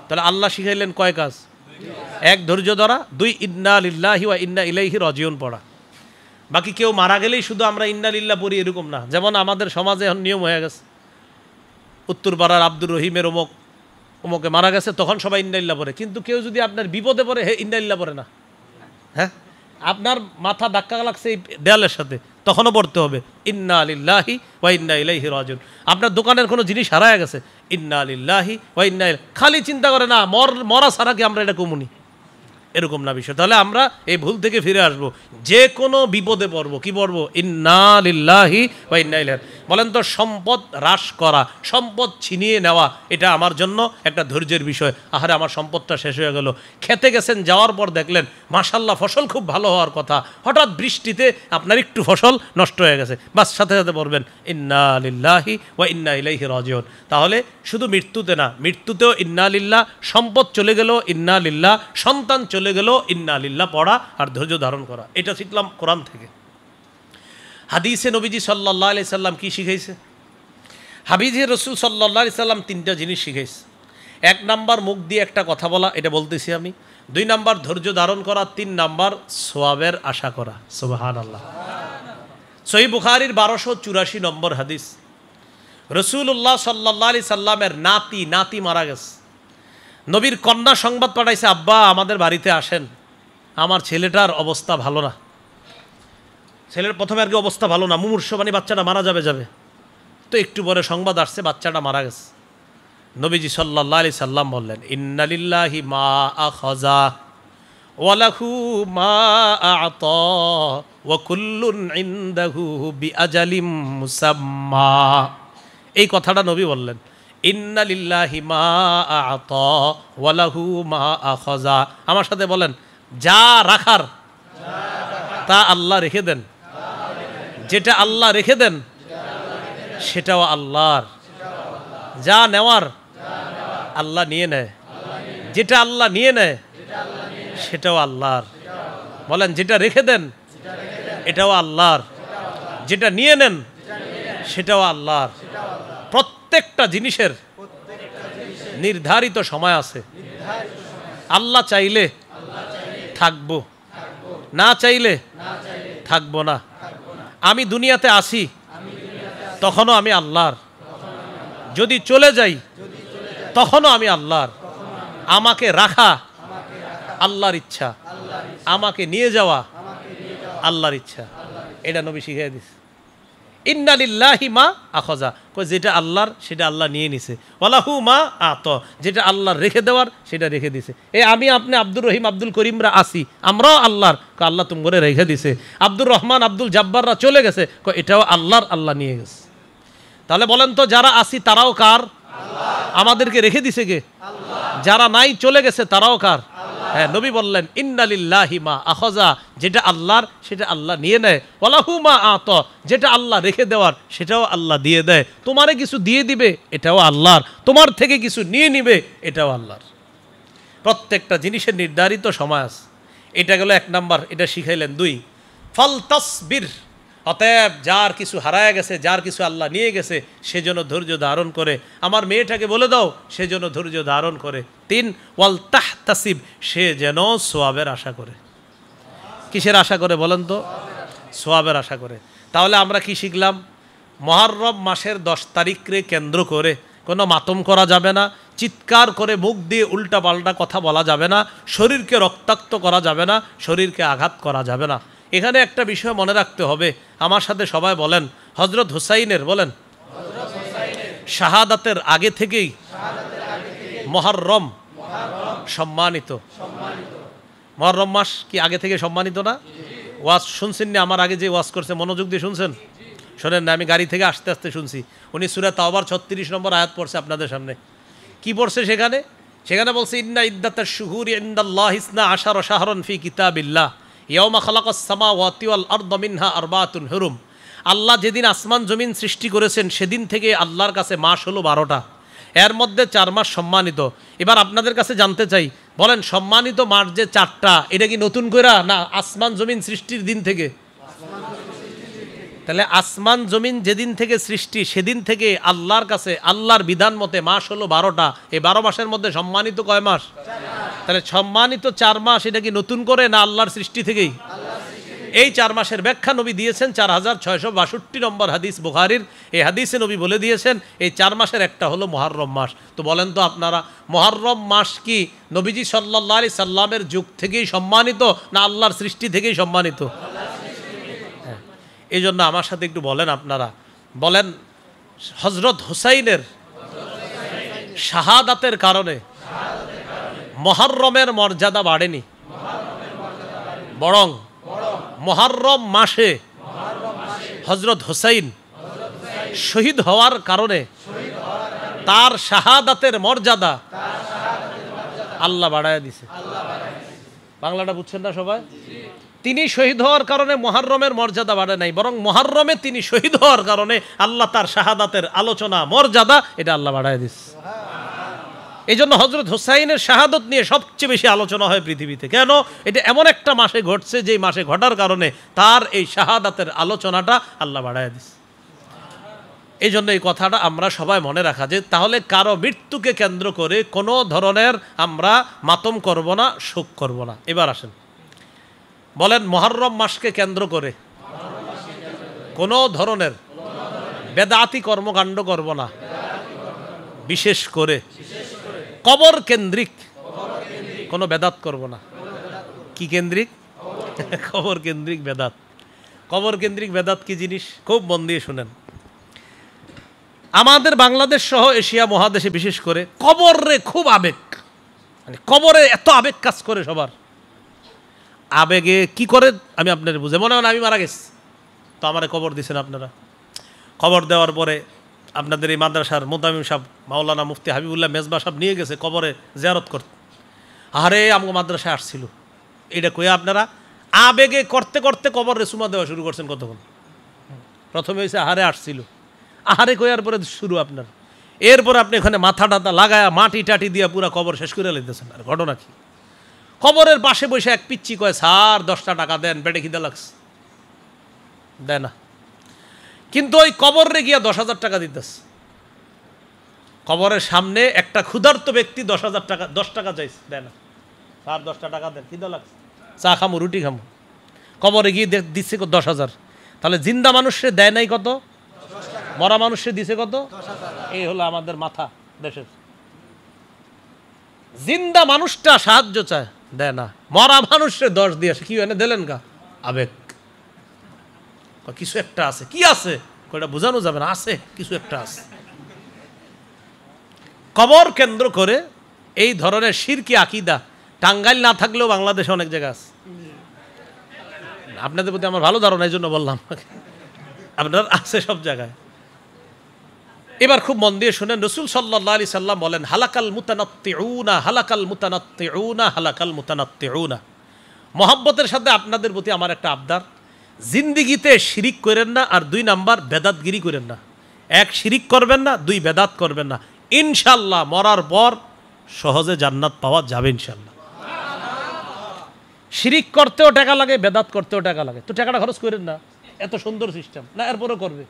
তাহলে আল্লাহ শিখাইলেন কয় কাজ? এক ধৈর্য ধরা, দুই ইন্না লিল্লাহি ওয়া ইন্না ইলাইহি রাজিউন পড়া। বাকি কেউ মারা গেলেই শুধু আমরা ইন্না লিল্লাহ পড়ি এরকম না। যেমন আমাদের সমাজে এখন নিয়ম হয়ে গেছে, উত্তরপাড়ার আব্দুর রহিমের অমুকে মারা গেছে, তখন সবাই ইন্না লিল্লাহ পড়ে। কিন্তু কেউ যদি আপনার বিপদে পড়ে, হে ইন্না লিল্লাহ পড়ে না। হ্যাঁ, আপনার মাথা ধাক্কা লাগছে এই দেয়ালের সাথে, তখনও পড়তে হবে ইন্না লিল্লাহি ওয়া ইন্না ইলাইহি রাজিউন। আপনার দোকানের কোনো জিনিস হারায় গেছে, ইন্না লিল্লাহি ওয়া ইন্না ইলাইহি। খালি চিন্তা করে না মরা ছাড়া কি আমরা এটা কমুনি, এরকম না বিষয়। তাহলে আমরা এই ভুল থেকে ফিরে আসব। যে কোনো বিপদে পড়বো, কি পড়বো? ইন্না লিল্লাহি ওয়া ইন্না ইলাইহি। বলেন তো, সম্পদ হ্রাস করা, সম্পদ ছিনিয়ে নেওয়া, এটা আমার জন্য একটা ধৈর্যের বিষয়। আহারে আমার সম্পদটা শেষ হয়ে গেল। খেতে গেছেন, যাওয়ার পর দেখলেন মাশাআল্লাহ ফসল খুব ভালো হওয়ার কথা, হঠাৎ বৃষ্টিতে আপনার একটু ফসল নষ্ট হয়ে গেছে, বাস সাথে সাথে পড়বেন ইন্না লিল্লাহি ওয়া ইন্না ইলাইহি রাজিউন। তাহলে শুধু মৃত্যুতে না, মৃত্যুতেও ইন্না লিল্লাহ, সম্পদ চলে গেল ইন্না লিল্লাহ, সন্তান চলে গেল ইন্না লিল্লাহ পড়া আর ধৈর্য ধারণ করা। এটা শিখলাম কোরআন থেকে। হাদিসে নবীজি সাল্লাল্লাহু আলাইহি সাল্লাম কি শিখাইছে? হাবিজে রসুল সাল্লাল্লাহু আলাইহি সাল্লাম তিনটা জিনিস শিখাইছে। এক নাম্বার মুখ দিয়ে একটা কথা বলা, এটা বলতেছি আমি। দুই নাম্বার ধৈর্য ধারণ করা, তিন নাম্বার সওয়াবের আশা করা। সুবহানাল্লাহ। সহিহ বুখারীর 1284 নম্বর হাদিস, রাসূলুল্লাহ সাল্লাল্লাহু আলাইহি সাল্লামের নাতি মারা গেছে। নবীর কন্যা সংবাদ পাঠাইছে, আব্বা আমাদের বাড়িতে আসেন, আমার ছেলেটার অবস্থা ভালো না। ছেলের প্রথমে আর কি অবস্থা ভালো না, মুমূর্ষু, মানে বাচ্চাটা মারা যাবে। তো একটু পরে সংবাদ আসছে বাচ্চাটা মারা গেছে। নবীজি সাল্লাল্লাহু আলাইহি সাল্লাম বললেন, ইন্না লিল্লাহি মা আখাযা ওয়া লাহু মা আ'তা ওয়া কুল্লুন ইনদাহু বিআজালিম মুসাম্মা। এই কথাটা নবী বললেন, ইন্না লিল্লাহি মা আ'তা ওয়া লাহু মা আখাযা। আমার সাথে বলেন, যা রাখার তা আল্লাহ রেখে দেন, যেটা আল্লাহ রেখে দেন সেটাও আল্লাহর, যা নেওয়ার আল্লাহ নিয়ে নেয়, যেটা আল্লাহ নিয়ে নেয় সেটাও আল্লাহর। বলেন, যেটা রেখে দেন এটাও আল্লাহর, যেটা নিয়ে নেন সেটাও আল্লাহর। প্রত্যেকটা জিনিসের নির্ধারিত সময় আছে। আল্লাহ চাইলে থাকবো, না চাইলে থাকবো না। আমি দুনিয়াতে আসি তখনও আমি আল্লাহর, যদি চলে যাই তখনও আমি আল্লাহর। আমাকে রাখা আল্লাহর ইচ্ছা, আমাকে নিয়ে যাওয়া আল্লাহর ইচ্ছা। এটা নবী শিখিয়ে দিছে। ইন্না লিল্লাহি মা আখাযা, যেটা আল্লাহর সেটা আল্লাহ নিয়ে নিছে। ওয়ালাহু মা আ'তা, যেটা আল্লাহর রেখে দেওয়ার সেটা রেখে দিছে। আমি আপনি আব্দুর রহিম আব্দুল করিমরা আসি, আমরাও আল্লাহর, আল্লাহ তুমি করে রেখে দিছে। আব্দুর রহমান আব্দুল জাব্বাররা চলে গেছে, এটাও আল্লাহর, আল্লাহ নিয়ে গেছে। তাহলে বলেন তো, যারা আসি তারাও কার? আমাদেরকে রেখে দিছে কে? যারা নাই চলে গেছে তারাও কার? হ্যাঁ, নবী বললেন ইন্না লিল্লাহি মা আখাযা, যেটা আল্লাহর সেটা আল্লাহ নিয়ে নেয়। ওয়ালাহু মা আ'তা, যেটা আল্লাহ রেখে দেওয়ার সেটাও আল্লাহ দিয়ে দেয়। তোমারে কিছু দিয়ে দিবে এটাও আল্লাহর, তোমার থেকে কিছু নিয়ে নিবে এটাও আল্লাহর। প্রত্যেকটা জিনিসের নির্ধারিত সময় আছে। এটা গেল এক নাম্বার, এটা শিখাইলেন। দুই, ফালতাসবির অতএব যার কিছু হারায় গেছে, যার কিছু আল্লাহ নিয়ে গেছে, সেজন্য ধৈর্য ধারণ করে। আমার মেয়েটাকে বলে দাও সেজন্য ধৈর্য ধারণ করে। 3 ওয়াল তাহতাসিব, সে যেন সোয়াবের আশা করে। কিসের আশা করে বলেন তো? সোয়াবের আশা করে। তাহলে আমরা কি শিখলাম? মুহররম মাসের 10 তারিখকে কেন্দ্র করে কোনো মাতম করা যাবে না, চিৎকার করে মুখ দিয়ে উল্টাপাল্টা কথা বলা যাবে না, শরীরকে রক্তাক্ত করা যাবে না, শরীরকে আঘাত করা যাবে না। এখানে একটা বিষয় মনে রাখতে হবে, আমার সাথে সবাই বলেন, হযরত হুসাইনের বলেন শাহাদাতের আগে থেকেই মুহররম সম্মানিত। মুহররম মাস কি আগে থেকে সম্মানিত না? ওয়াজ শুনছেন না? আমার আগে যে ওয়াজ করছে মনোযোগ দিয়ে শুনছেন? শোনেন না, আমি গাড়ি থেকে আসতে আসতে শুনছি। উনি সূরা তাওবার 36 নম্বর আয়াত পড়ছে আপনাদের সামনে। কি পড়ছে সেখানে? সেখানে বলছে ইন্না ইদ্দাতাশ শুহুরি ইনদাল্লাহি 12 শাহরান ফি কিতাবিল্লাহ ইয়াওমা খালাকাস সামাওয়াতি ওয়াল আরদা মিনহা আরবাতুন হুরুম। আল্লাহ যেদিন আসমান জমিন সৃষ্টি করেছেন সেদিন থেকে আল্লাহর কাছে মাস হলো 12টা, এর মধ্যে 4 মাস সম্মানিত। এবার আপনাদের কাছে জানতে চাই, বলেন সম্মানিত মাস যে 4টা, এটা কি নতুন করে না আসমান জমিন সৃষ্টির দিন থেকে? তাহলে আসমান জমিন যেদিন থেকে সৃষ্টি সেদিন থেকে আল্লাহর কাছে আল্লাহর বিধান মতে মাস হলো 12টা। এই 12 মাসের মধ্যে সম্মানিত কয় মাস? তাহলে সম্মানিত 4 মাস, এটা কি নতুন করে না আল্লাহর সৃষ্টি থেকেই? এই 4 মাসের ব্যাখ্যা নবী দিয়েছেন 4662 নম্বর হাদিস বুখারীর। এই হাদিসে নবী বলে দিয়েছেন এই 4 মাসের একটা হলো মুহররম মাস। তো বলেন তো আপনারা, মুহররম মাস কি নবীজি সাল্লাল্লাহু আলাইহি সাল্লামের যুগ থেকেই সম্মানিত না আল্লাহর সৃষ্টি থেকেই সম্মানিত? এই জন্য আমার সাথে একটু বলেন আপনারা, বলেন হযরত হুসাইনের শাহাদাতের কারণে মুহররমের মর্যাদা বাড়েনি, বরং মুহররম মাসে হযরত হুসাইন শহীদ হওয়ার কারণে তার শাহাদাতের মর্যাদা আল্লাহ বাড়ায় দিছে। বাংলাটা বুঝছেন না সবাই? তিনি শহীদ হওয়ার কারণে মুহররমের মর্যাদা বাড়ে নাই, বরং মুহররমে তিনি শহীদ হওয়ার কারণে আল্লাহ তার শাহাদাতের আলোচনা মর্যাদা এটা আল্লাহ বাড়ায় দিছে। এই জন্য হযরত হুসাইনের শাহাদত নিয়ে সবচেয়ে বেশি আলোচনা হয় পৃথিবীতে। কেন? এটা এমন একটা মাসে ঘটছে যেই মাসে ঘটার কারণে তার এই শাহাদাতের আলোচনাটা আল্লাহ বাড়ায় দিছে। এই জন্য এই কথাটা আমরা সবাই মনে রাখা, যে তাহলে কারো মৃত্যুকে কেন্দ্র করে কোনো ধরনের আমরা মাতম করব না, শোক করব না। এবার আসেন, বলেন মুহররম মাসকে কেন্দ্র করে কোনো ধরনের বেদাতি কর্মকাণ্ড করব না, বিশেষ করে কবর কেন্দ্রিক কোনো বেদাত করব না। কি কেন্দ্রিক? কবর কেন্দ্রিক বেদাত। কবর কেন্দ্রিক বেদাত কি জিনিস? খুব মন দিয়ে শুনেন। আমাদের বাংলাদেশ সহ এশিয়া মহাদেশে বিশেষ করে কবরে খুব আবেগ, মানে কবরে এত আবেগ কাজ করে সবার। আবেগে কি করে আমি আপনাদের বুঝে, মনে হয় আমি মারা গেছি তো আমারে কবর দিয়েছেন আপনারা। কবর দেওয়ার পরে আপনাদের এই মাদ্রাসার মোতামিম সাহেব মাওলানা মুফতি হাবিবুল্লাহ মেজবা সাহেব নিয়ে গেছে কবরে জিয়ারত করতে। আরে আমগো মাদ্রাসায় আসছিল, এটা কইয়া আপনারা আবেগে করতে করতে কবরে সুমা দেওয়া শুরু করছেন। কতক্ষণ? প্রথমে হয়েছে আহারে আসছিল, আহারে কইয়ার পরে শুরু আপনার। এরপরে আপনি এখানে মাথা টাথা লাগায়া মাটি টাটি দিয়ে পুরা কবর শেষ করে লইতেছেন। আর ঘটনা কি? কবরের পাশে বসে এক পিচ্ছি কয়, স্যার 10টা টাকা দেন, পেটে খিদে লাগছে, দেয় না। কিন্তু ওই কবরে গিয়া 10,000 টাকা দিতেছে। কবরের সামনে একটা ক্ষুধার্ত ব্যক্তি 10,000 টাকা 10 টাকা চাইছে, দেয় না। স্যার 10টা টাকা দেন, খিদে লাগছে, চা খামো, রুটি খামো। কবরে গিয়ে দিচ্ছে 10,000। তাহলে জিন্দা মানুষে দেয় নাই কত? মরা মানুষে দিছে কত? এই হলো আমাদের মাথা দেশের। জিন্দা মানুষটা সাহায্য চায়, দেয় না। মরা মানুষে 10 দিয়ে আসে, কি এনে দিলেন গা? আবেগ, কিছু একটা আছে। কি আছে ওটা বোঝানো যাবে না, আছে কিছু একটা আছে। কবর কেন্দ্র করে এই ধরনের শিরকি আকীদা টাঙ্গাইল না থাকলেও বাংলাদেশে অনেক জায়গা আছে। আপনাদের প্রতি আমার ভালো ধারণা, এই জন্য বললাম, আপনার আছে সব জায়গায়। এবার খুব মন দিয়ে শুনেন, রাসূল সাল্লাল্লাহু আলাইহি সাল্লাম বলেন, হালাকাল মুতানাত্তিউনা, হালাকাল মুতানাত্তিউনা, হালাকাল মুতানাত্তিউনা। মহব্বতের সাথে আপনাদের প্রতি আমার একটা আবদার, জিন্দিগিতে শিরিক করেন না, আর 2 নাম্বার বেদাতগিরি করেন না। 1 শিরিক করবেন না, 2 বেদাত করবেন না। ইনশাআল্লাহ মরার পর সহজে জান্নাত পাওয়া যাবে ইনশাআল্লাহ। শিরিক করতেও টাকা লাগে, বেদাত করতেও টাকা লাগে, তো টাকাটা খরচ করেন না। এত সুন্দর সিস্টেম না, এরপরও করবে।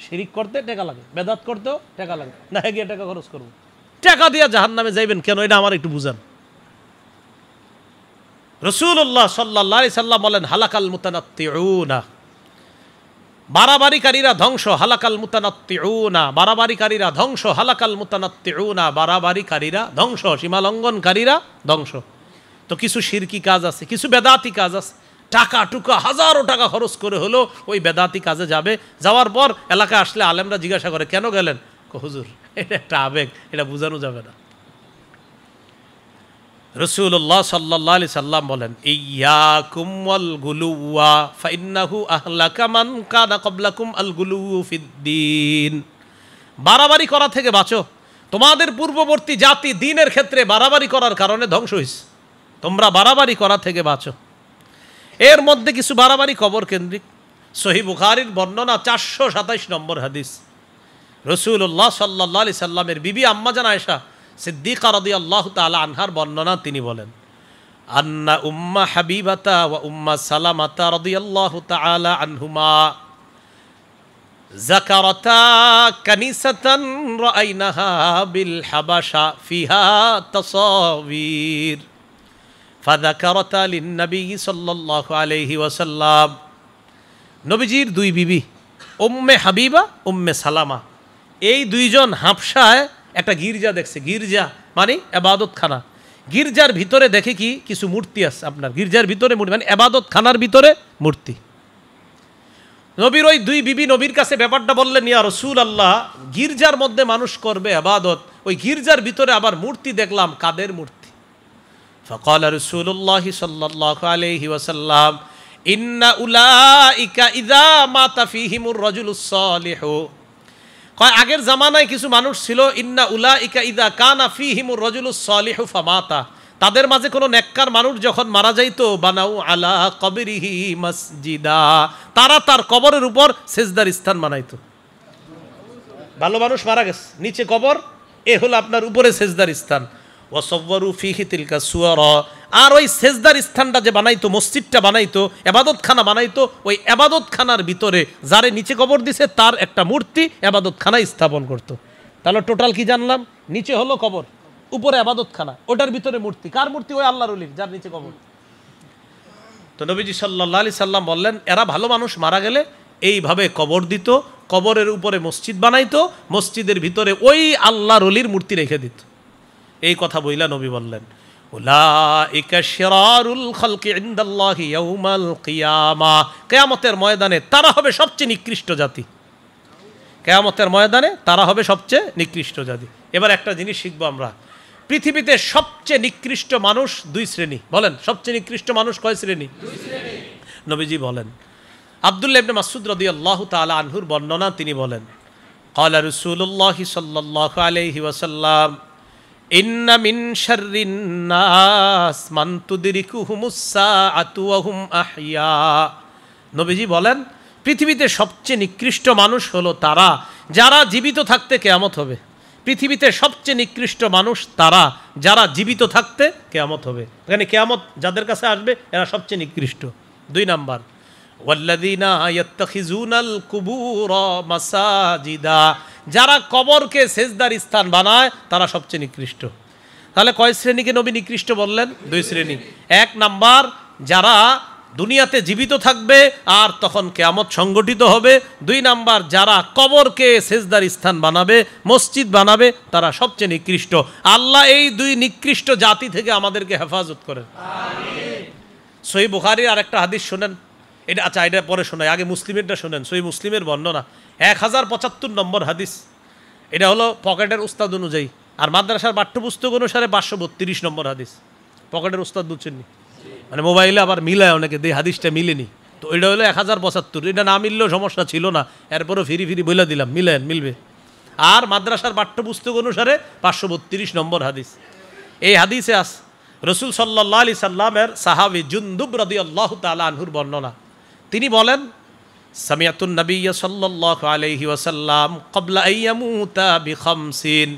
শিরিক করতে টাকা লাগে, বেদাত করতেও টাকা লাগে, না গিয়ে টাকা খরচ করবো, টাকা দিয়ে জাহান্নামে যাইবেন কেন? এটা আমার একটু বুঝান। রাসূলুল্লাহ সাল্লাল্লাহু আলাইহি সাল্লাম বলেন, হালাকাল মুতানাত্তিউনা, বাড়াবাড়িকারীরা ধ্বংস, হালাকাল মুতানাত্তিউনা, বাড়াবাড়িকারীরা ধ্বংস, হালাকাল মুতানাত্তিউনা, বাড়াবাড়িকারীরা ধ্বংস, সীমালঙ্ঘনকারীরা ধ্বংস। তো কিছু শিরকি কাজ আছে, কিছু বেদাতি কাজ আছে, টাকা টুকা হাজারো টাকা খরচ করে হলো ওই বেদাতি কাজে যাবে। যাওয়ার পর এলাকায় আসলে আলেমরা জিজ্ঞাসা করে, কেন গেলেন? হুজুর এটা একটা আবেগ, এটা বোঝানো যাবে না। রাসূলুল্লাহ সাল্লাল্লাহু আলাইহি সাল্লাম বলেন, ইয়াকুম ওয়াল গুলুওয়া ফাইন্নাহু আহলাকা মান কানা ক্বাবলাকুম আল গুলুউ ফিদ্দীন। বাড়াবাড়ি করা থেকে বাঁচো, তোমাদের পূর্ববর্তী জাতি দ্বীনের ক্ষেত্রে বাড়াবাড়ি করার কারণে ধ্বংস হয়েছে, তোমরা বাড়াবাড়ি করা থেকে বাঁচো। এর মধ্যে কিছু বাড়াবাড়ি কবর কেন্দ্রিক। সহিহ বুখারীর বর্ণনা 427 নম্বর হাদিস। রাসূলুল্লাহ সাল্লাল্লাহু আলাইহি সাল্লামের বিবি আম্মাজান আয়েশা সিদ্দিকা রাদিয়াল্লাহু তাআলা আনহার বর্ণনা, তিনি বলেন, আন্না উম্মা হাবিবাতা ওয়া উম্মা সালামাতা রাদিয়াল্লাহু তাআলা আনহুমা যাকারাতা কানিসাতান রাআইনাহা বিল হাবাশা ফিহা তাসাবির ফাযাকারাতা লিন-নবী সাল্লাল্লাহু আলাইহি ওয়াসাল্লাম। নবীজির দুই বিবি উম্মে হাবিবা, উম্মে সালামা, এই দুইজন হাবশায় একটা গির্জা দেখছে। গির্জা মানে এবাদতখানা। গির্জার ভিতরে দেখে কি কিছু মূর্তি আছে। আপনার গির্জার ভিতরে মূর্তি মানে এবাদতখানার ভিতরে মূর্তি। নবীর ওই দুই বিবি নবীর কাছে ব্যাপারটা বললেন, ইয়া রাসূলুল্লাহ, গির্জার মধ্যে মানুষ করবে এবাদত, ওই গির্জার ভিতরে আবার মূর্তি দেখলাম, কাদের মূর্তি? ফাকাল রাসূলুল্লাহ সাল্লাল্লাহু আলাইহি ওয়াসাল্লাম, ইন্না উলাইকা ইযা মাতা ফীহিমুর রাজুলুস সালিহু। কয় আগের জামানায় কিছু মানুষ ছিল, ইন্না উলাইকা ইযা কানা ফীহিমুর রাজুলুস সালিহু ফামাতা, তাদের মাঝে কোনো নেককার মানুষ যখন মারা যাইতো, বানাউ আলা কবরিহি মসজিদা, তারা তার কবরের উপর সেজদার স্থান বানাইতো। ভালো মানুষ মারা গেছে, নিচে কবর, এ হলো আপনার উপরে সেজদার স্থান। ওয়াসাওয়ারু ফীহি তিলকা সুওয়ারা, আর ওই সেজদার স্থানটা যে বানাইতো, মসজিদটা বানাইতো, এবাদতখানা বানাইতো, ওই এবাদতখানার ভিতরে যারে নিচে কবর দিছে তার একটা মূর্তি এবাদতখানায় স্থাপন করতো। তাহলে টোটাল কি জানলাম? নিচে হলো কবর, উপরে আবাদতখানা, ওটার ভিতরে মূর্তি। কার মূর্তি? ওই আল্লাহর ওলির, যার নিচে কবর। তো নবীজি সাল্লাল্লাহু আলাইহি সাল্লাম বললেন, এরা ভালো মানুষ মারা গেলে এইভাবে কবর দিত, কবরের উপরে মসজিদ বানাইতো, মসজিদের ভিতরে ওই আল্লাহর ওলির মূর্তি রেখে দিত। এই কথা বইলা নবী বললেন, উলাইকা শিরারুল খালকি ইনদাল্লাহি ইয়াউমাল কিয়ামাহ, কিয়ামতের ময়দানে তারা হবে সবচেয়ে নিকৃষ্ট জাতি। কিয়ামতের ময়দানে তারা হবে সবচেয়ে নিকৃষ্ট জাতি। এবার একটা জিনিস শিখবো আমরা, পৃথিবীতে সবচেয়ে নিকৃষ্ট মানুষ দুই শ্রেণী। বলেন, সবচেয়ে নিকৃষ্ট মানুষ কয় শ্রেণী? দুই শ্রেণী। নবীজি বলেন, আব্দুল্লাহ ইবনে মাসউদ রাদিয়াল্লাহু তাআলা আনহুর বর্ণনা, তিনি বলেন, ক্বালা রাসূলুল্লাহ সাল্লাল্লাহু আলাইহি ওয়াসাল্লাম, ইন্না মিন শাররিন নাস মান তুদরিকুহুমুস সাআতু ওয়া হুম আহইয়া। নবীজি বলেন, পৃথিবীতে সবচেয়ে নিকৃষ্ট মানুষ হলো তারা যারা জীবিত থাকতে কিয়ামত হবে। পৃথিবীতে সবচেয়ে নিকৃষ্ট মানুষ তারা যারা জীবিত থাকতে কিয়ামত হবে। এখানে কিয়ামত যাদের কাছে আসবে এরা সবচেয়ে নিকৃষ্ট। দুই নাম্বার, ওয়াল্লাযীনা ইয়াত্তাখিযুনাল কুবুরা মাসাজিদা, যারা কবরকে সেজদার স্থান বানায় তারা সবচেয়ে নিকৃষ্ট। তাহলে কয় শ্রেণীকে নবী নিকৃষ্ট বললেন? দুই শ্রেণী। এক নাম্বার, যারা দুনিয়াতে জীবিত থাকবে আর তখন কিয়ামত সংগঠিত হবে। দুই নাম্বার, যারা কবরকে সেজদার স্থান বানাবে, মসজিদ বানাবে, তারা সবচেয়ে নিকৃষ্ট। আল্লাহ এই দুই নিকৃষ্ট জাতি থেকে আমাদেরকে হেফাজত করেন, আমিন। সহিহ বুখারীর আরেকটা হাদিস শুনেন, এটা আচ্ছা এটা পরে শোনাই, আগে মুসলিমেরটা শোনেন। সহিহ মুসলিমের বর্ণনা 1075 নম্বর হাদিস। এটা হলো পকেটের উস্তাদ অনুযায়ী, আর মাদ্রাসার পাঠ্যপুস্তক অনুসারে 532 নম্বর হাদিস। পকেটের উস্তাদ বুঝছেননি, মানে মোবাইলে আবার মিলায় অনেকে, এই হাদিসটা মিলেনি, তো এটা হলো 1075। এটা না মিললেও সমস্যা ছিল না, এরপরও ফিরি ফিরি বলে দিলাম, মিলেন মিলবে। আর মাদ্রাসার পাঠ্যপুস্তক অনুসারে 532 নম্বর হাদিস। এই হাদিসে আস রাসূল সাল্লাল্লাহু আলাইহি সাল্লামের সাহাবী জুনদুব রাদিয়াল্লাহু তাআলা আনহুর বর্ণনা, তিনি বলেন, সামিআতুন নাবিয়্য সাল্লাল্লাহু আলাইহি ওয়াসাল্লাম ক্বাবলা আইয়ামুতা বিখামসিন,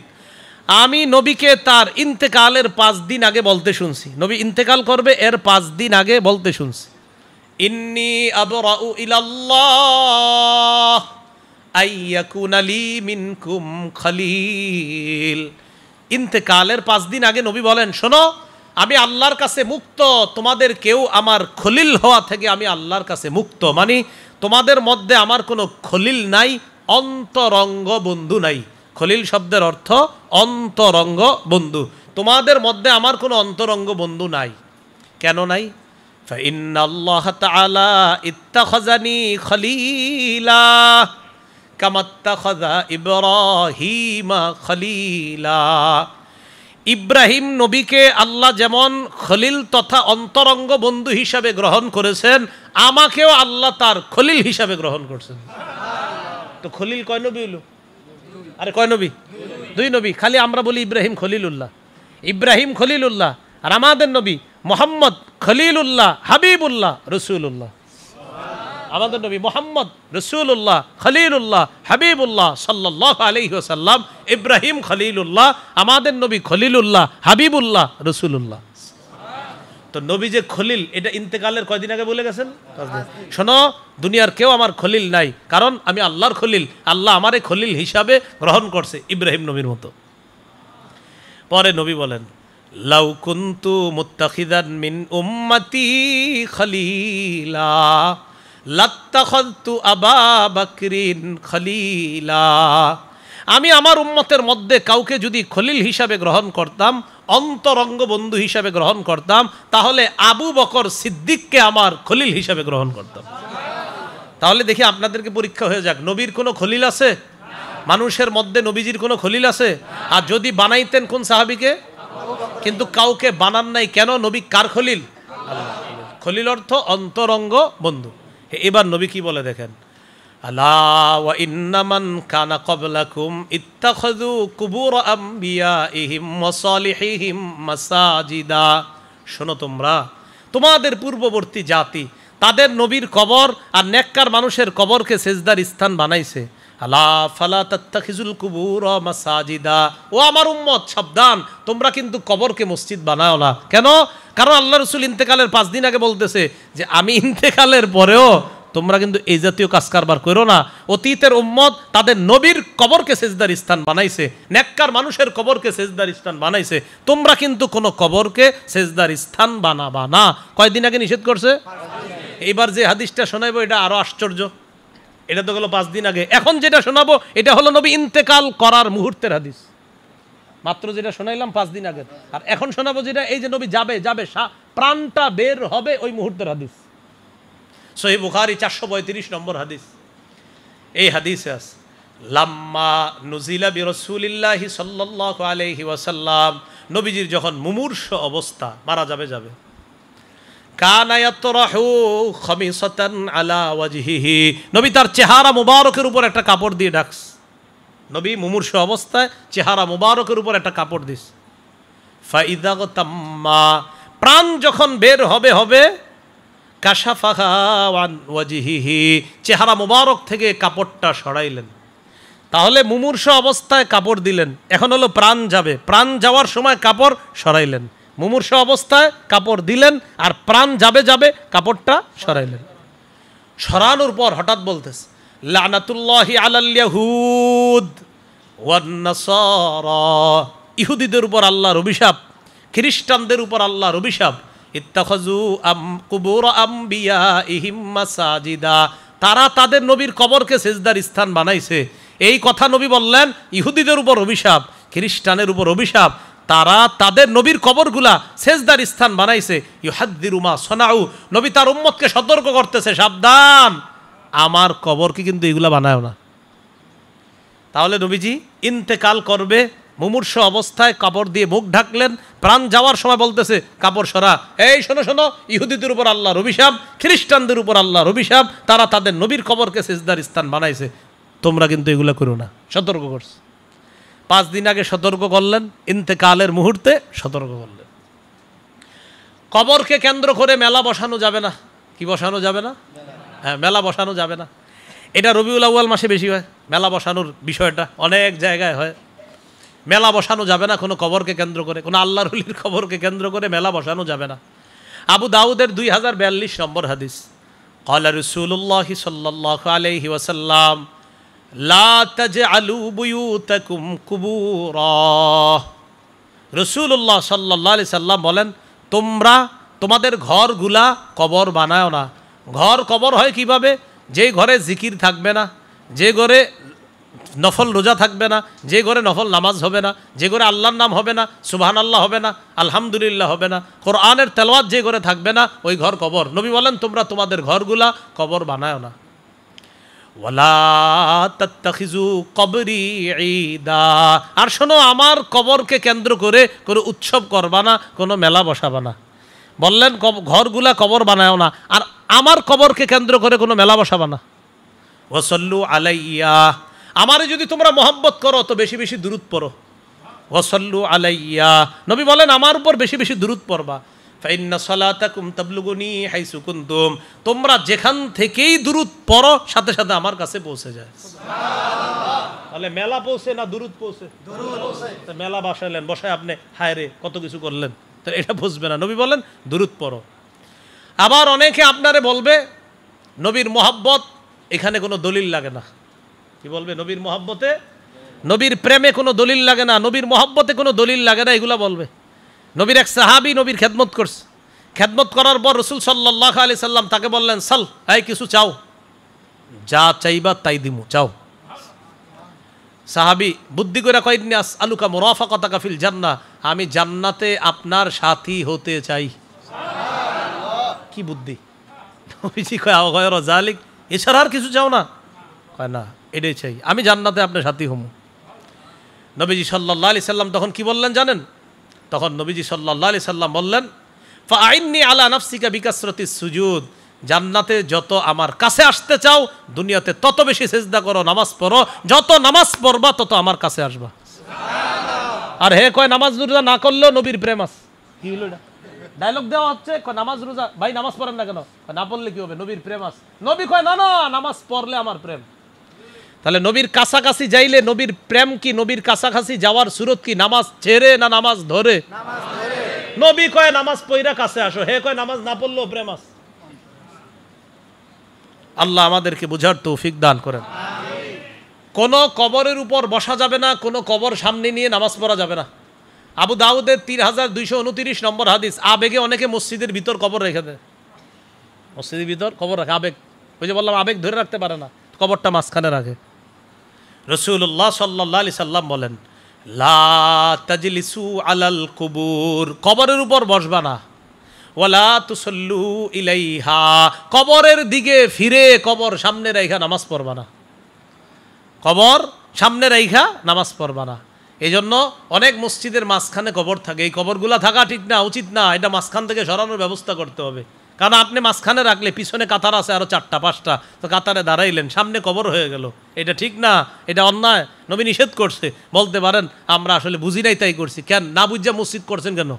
আমি নবীকে তার ইন্তেকালের 5 দিন আগে বলতে শুনছি। নবী ইন্তেকাল করবে এর 5 দিন আগে বলতে শুনছি, ইন্নী আবরাউ ইলাল্লাহ আইয়াকুনা লি মিনকুম খলিল। ইন্তেকালের 5 দিন আগে নবী বলেন, শোনো আমি আল্লাহর কাছে মুক্ত, তোমাদের কেউ আমার খলিল হওয়া থেকে আমি আল্লাহর কাছে মুক্ত। মানে তোমাদের মধ্যে আমার কোনো খলিল নাই, অন্তরঙ্গ বন্ধু নাই। খলিল শব্দের অর্থ অন্তরঙ্গ বন্ধু। তোমাদের মধ্যে আমার কোনো অন্তরঙ্গ বন্ধু নাই। কেন নাই? ফাইন্নাল্লাহ তাআলা ইত্তাখাযানি খলিলা কামা ইত্তাখাযা ইব্রাহিমা খলিলা। ইব্রাহিম নবীকে আল্লাহ যেমন খলিল তথা অন্তরঙ্গ বন্ধু হিসাবে গ্রহণ করেছেন, আমাকেও আল্লাহ তার খলিল হিসাবে গ্রহণ করছেন। তো খলিল কয় নবী হলো? আরে কয় নবী? 2 নবী। খালি আমরা বলি ইব্রাহিম খলিলুল্লাহ, ইব্রাহিম খলিলুল্লাহ, আর আমাদের নবী মোহাম্মদ খলিলুল্লাহ, হাবিবুল্লাহ, রসুল্লাহ। আমাদের নবী মোহাম্মদ রসুল্লাহ, খলিলুল্লাহ, হাবিবুল্লাহ সাল্লাল্লাহু আলাইহি ওয়াসাল্লাম। ইব্রাহিম খলিলুল্লাহ, আমাদের নবী খলিলুল্লাহ, হাবিবুল্লাহ, রসুল্লাহ। তো নবী যে খলিল, এটা ইন্তেকালের কয়দিন আগে বলে গেছেন। শোনো, দুনিয়ার কেউ আমার খলিল নাই, কারণ আমি আল্লাহর খলিল। আল্লাহ আমারে খলিল হিসাবে গ্রহণ করছে ইব্রাহিম নবীর মতো। পরে নবী বলেন, লাউ কুনতু মুত্তাখিদান মিন উম্মতি খলিলা লাত্তাখাযতু আবা বকরিন খলিলা। আমি আমার উম্মতের মধ্যে কাউকে যদি খলিল হিসাবে গ্রহণ করতাম, অন্তরঙ্গ বন্ধু হিসাবে গ্রহণ করতাম, তাহলে আবু বকর সিদ্দিককে আমার খলিল হিসাবে গ্রহণ করতাম। তাহলে দেখি আপনাদেরকে পরীক্ষা হয়ে যাক, নবীর কোনো খলিল আছে? মানুষের মধ্যে নবীজির কোনো খলিল আছে? আর যদি বানাইতেন কোন সাহাবীকে? কিন্তু কাউকে বানান নাই। কেন? নবী কার খলিল? খলিল অর্থ অন্তরঙ্গ বন্ধু। এবার নবী কি বলে দেখেন, আলা ওয়া ইন্নামান কানা ক্বাবলাকুম ইত্তাখাযু কুবুর আমবিয়াইহিম ওয়া সালিহিহিম মাসাজিদা। শোনো তোমরা, তোমাদের পূর্ববর্তী জাতি তাদের নবীর কবর আর নেককার মানুষের কবরকে সেজদার স্থান বানাইছে। আলা ফালা তাত্তাখিজুল কুবুর মাসাজিদা। ও আমার উম্মত, সাবধান, তোমরা কিন্তু কবরকে মসজিদ বানাও না। কেন? কারণ আল্লাহ রাসূল ইন্তেকালের 5 দিন আগে বলতেছে যে আমি ইন্তেকালের পরেও তোমরা কিন্তু এই জাতীয় কাজ কারবার করো না। অতীতের উম্মত তাদের নবীর কবরকে সেজদার স্থান বানাইছে, নেককার মানুষের কবরকে সেজদার স্থান বানাইছে। তোমরা কিন্তু কোনো কবরকে সেজদার স্থান বানাবা না। কয়দিন আগে নিষেধ করছে? এইবার যে হাদিসটা শোনাইবো এটা আরো আশ্চর্য। এটা তো গেল 5 দিন আগে। এখন যেটা শোনাবো এটা হলো নবী ইন্তেকাল করার মুহূর্তের হাদিস। মাত্র যেটা শোনাইলাম 5 দিন আগে, আর এখন শোনাবো যেটা এই যে নবী যাবে প্রাণটা বের হবে ওই মুহূর্তের হাদিস। সহিহ বুখারী 435 নম্বর হাদিস। এই হাদিসে আছে, লাম্মা নুজিলা বিরাসূলিল্লাহি সাল্লাল্লাহু আলাইহি ওয়াসাল্লাম, নবীজির যখন মুমূর্ষ অবস্থা, মারা যাবে, কানা ইয়াতরাহু খামিসাতান আলা ওয়াজহিহি, নবী তার চেহারা মুবারকের উপর একটা কাপড় দিয়ে ডাকস। নবী মুমূর্ষ অবস্থায় চেহারা মুবারকের উপর একটা কাপড় দিস। ফাইদা তাম্মা, প্রাণ যখন বের হবে কাশাফাহা আন ওয়াজহিহি, চেহারা মুবারক থেকে কাপড়টা সরাইলেন। তাহলে মুমূর্ষ অবস্থায় কাপড় দিলেন, এখন হলো প্রাণ যাবে, প্রাণ যাওয়ার সময় কাপড় সরাইলেন। মুমূর্ষ অবস্থায় কাপড় দিলেন আর প্রাণ যাবে কাপড়টা সরাইলেন। সরানোর পর হঠাৎ বলতেছে, লানাতুল্লাহি আলাল ইয়াহুদ ওয়ান নাসারা, ইহুদিদের উপর আল্লাহর অভিশাপ, খ্রিস্টানদের উপর আল্লাহর অভিশাপ। ইত্তাখাযু কুবুর আমবিয়াইহিম মাসাজিদা, তারা তাদের নবীর কবরকে সেজদার স্থান বানাইছে। এই কথা নবী বললেন, ইহুদিদের উপর অভিশাপ, খ্রিস্টানের উপর অভিশাপ, তারা তাদের নবীর কবরগুলা সেজদার স্থান বানাইছে। ইউহাদ্দিরু মা সনাউ, নবী তার উম্মতকে সতর্ক করতেছে, সাবধান, আমার কবরকে কিন্তু এগুলা বানায় না। তাহলে নবীজি ইন্তেকাল করবে, মুমূর্ষ অবস্থায় কাপড় দিয়ে মুখ ঢাকলেন, প্রাণ যাওয়ার সময় বলতেছে কাপড় সরা। এই শোনো, ইহুদিদের উপর আল্লাহর অভিশাপ, খ্রিস্টানদের উপর আল্লাহর অভিশাপ, তারা তাদের নবীর কবরকে সেজদার স্থান বানাইছে, তোমরা কিন্তু এগুলা করো না, সতর্ক করছে। 5 দিন আগে সতর্ক করলেন, ইন্তেকালের মুহূর্তে সতর্ক করলেন। কবরকে কেন্দ্র করে মেলা বসানো যাবে না। কি বসানো যাবে না? হ্যাঁ, মেলা বসানো যাবে না। এটা রবিউল আউয়াল মাসে বেশি হয় মেলা বসানোর বিষয়টা, অনেক জায়গায় হয়। মেলা বসানো যাবে না কোনো কবরকে কেন্দ্র করে, কোনো আল্লাহর ওলির কবরকে কেন্দ্র করে মেলা বসানো যাবে না। আবু দাউদের 2042 নম্বর হাদিস, قال رسول الله صلى الله عليه وسلم لا تجعلوا بيوتكم قبورا। রাসূলুল্লাহ সাল্লাল্লাহু আলাইহি সাল্লাম বলেন, তোমরা তোমাদের ঘরগুলা কবর বানাও না। ঘর কবর হয় কিভাবে? যে ঘরে জিকির থাকবে না, যে ঘরে নফল রোজা থাকবে না, যে ঘরে নফল নামাজ হবে না, যে ঘরে আল্লাহর নাম হবে না, সুবহানাল্লাহ হবে না, আলহামদুলিল্লাহ হবে না, কোরআনের তেলাওয়াত যে ঘরে থাকবে না, ওই ঘর কবর। নবী বলেন, তোমরা তোমাদের ঘরগুলা কবর বানাও না। ওয়ালা তাত্তাখিযু কবরি ঈদা, আর শোনো, আমার কবরকে কেন্দ্র করে কোনো উৎসব করবা না, কোনো মেলা বসাবা না। বললেন ঘরগুলা কবর বানাও না, আর আমার কবরকে কেন্দ্র করে কোনো মেলা বসাবা না। ওয়াসাল্লু আলাইয়া, আমারে যদি তোমরা মহব্বত করো তো বেশি বেশি দুরূদ পড়ো। ওয়াসাল্লু আলাইয়া, নবী বলেন আমার উপর বেশি বেশি দুরূদ পড়বা। ফাইন্না সালাতাকুম তাবলুগুনি হাইসু কুনতুম, তোমরা যেখান থেকেই দুরূদ পড়ো সাথে সাথে আমার কাছে পৌঁছে যায়। সুবহানাল্লাহ। তাহলে মেলা পৌঁছে না দুরূদ পৌঁছে? দুরূদ পৌঁছে। তো মেলা বসাইলেন, বসায় আপনি হায় রে কত কিছু করলেন, তো এটা বুঝবে না। নবী বলেন দুরূদ পড়ো। আবার অনেকে আপনারে বলবে নবীর মহব্বত, এখানে কোনো দলিল লাগে না। কি বলবে? নবীর মহব্বতে, নবীর প্রেমে কোনো দলিল লাগে না, নবীর মহব্বতে কোনো দলিল লাগে না, এগুলা বলবে। নবীর এক সাহাবী নবীর খেদমত করছে, খেদমত করার পর রাসূল সাল্লাল্লাহু আলাইহি সাল্লাম তাকে বললেন, সাল, এই কিছু চাও, যা চাইবা তাই দিমু, চাও। সাহাবী বুদ্ধি করে কয়, ইন্নী আসআলুকা মুরাফাকাতাকা ফিল জান্নাহ, আমি জান্নাতে আপনার সাথী হতে চাই। সুবহানাল্লাহ। কি বুদ্ধি! নবীজি কয়, আও গায়রা যালিক, এছাড়া আর কিছু চাও না? কয় না, এটাই চাই, আমি জান্নাতে আপনার সাথী হমু। নবীজি সাল্লাল্লাহু আলাইহি সাল্লাম তখন কি বললেন জানেন? তখন নবীজি সাল্লাল্লাহু আলাইহি সাল্লাম বললেন, ফাআইন্নী আলা নাফসিকা বিকাসরাতিস সুজুদ, জান্নাতে যত আমার কাছে আসতে চাও দুনিয়াতে তত বেশি সিজদা করো, নামাজ পড়ো, যত নামাজ পড়বা তত আমার কাছে আসবা। সুবহানাল্লাহ। আর হে কয় নামাজ রোজা না করলেও নবীর প্রেম আছে। কি হলো এটা? ডায়লগ দেওয়া হচ্ছে, কয় নামাজ রোজা, ভাই নামাজ পড়েন না কেন? না পড়লে কি হবে? নবীর প্রেম আছে। নবী কয় না না, নামাজ পড়লে আমার প্রেম। তাহলে নবীর কাছাকাছি যাইলে নবীর প্রেম কি? নবীর কাছাকাছি যাওয়ার সুরত কি? নামাজ ছেড়ে না নামাজ ধরে? নামাজ ধরে। নবী কয় নামাজ পড়া কাছে আসো, হে কয় নামাজ না পড়লেও প্রেম আছে। আল্লাহ আমাদেরকে বুঝার তৌফিক দান করেন। আমিন। কোন কবরের উপর বসা যাবে না, কোন কবর সামনে নিয়ে নামাজ পড়া যাবে না। আবু দাউদের 3229 নম্বর হাদিস। আবেগে অনেকে মসজিদের ভিতর কবর রেখে দেয়, মসজিদের ভিতর কবর রাখে, আবেগ। ওই যে বললাম আবেগ ধরে রাখতে পারে না, কবরটা মাঝখানে রাখে। রাসূলুল্লাহ সাল্লাল্লাহু আলাইহি সাল্লাম বলেন, লা তাজলিসু আলাল কুবুর, কবরের উপর বসবা না। ওয়ালা তুসাল্লু ইলাইহা, কবরের দিকে ফিরে কবর সামনে রাইখা নামাজ পড়বা না, কবর সামনে রাইখা নামাজ পড়বা না। এই জন্য অনেক মসজিদের মাঝখানে কবর থাকে, এই কবরগুলা থাকা ঠিক না, উচিত না, এটা মাঝখান থেকে সরানোর ব্যবস্থা করতে হবে। কারণ আপনি মাঝখানে রাখলে পিছনে কাতার আছে আরো 4টা 5টা, তো কাতারে দাঁড়াইলেন, সামনে কবর হয়ে গেল, এটা ঠিক না, এটা অন্যায়, নবী নিষেধ করছে। বলতে পারেন আমরা আসলে বুঝি নাই তাই করছি। কেন না বুঝা মসজিদ করছেন কেন?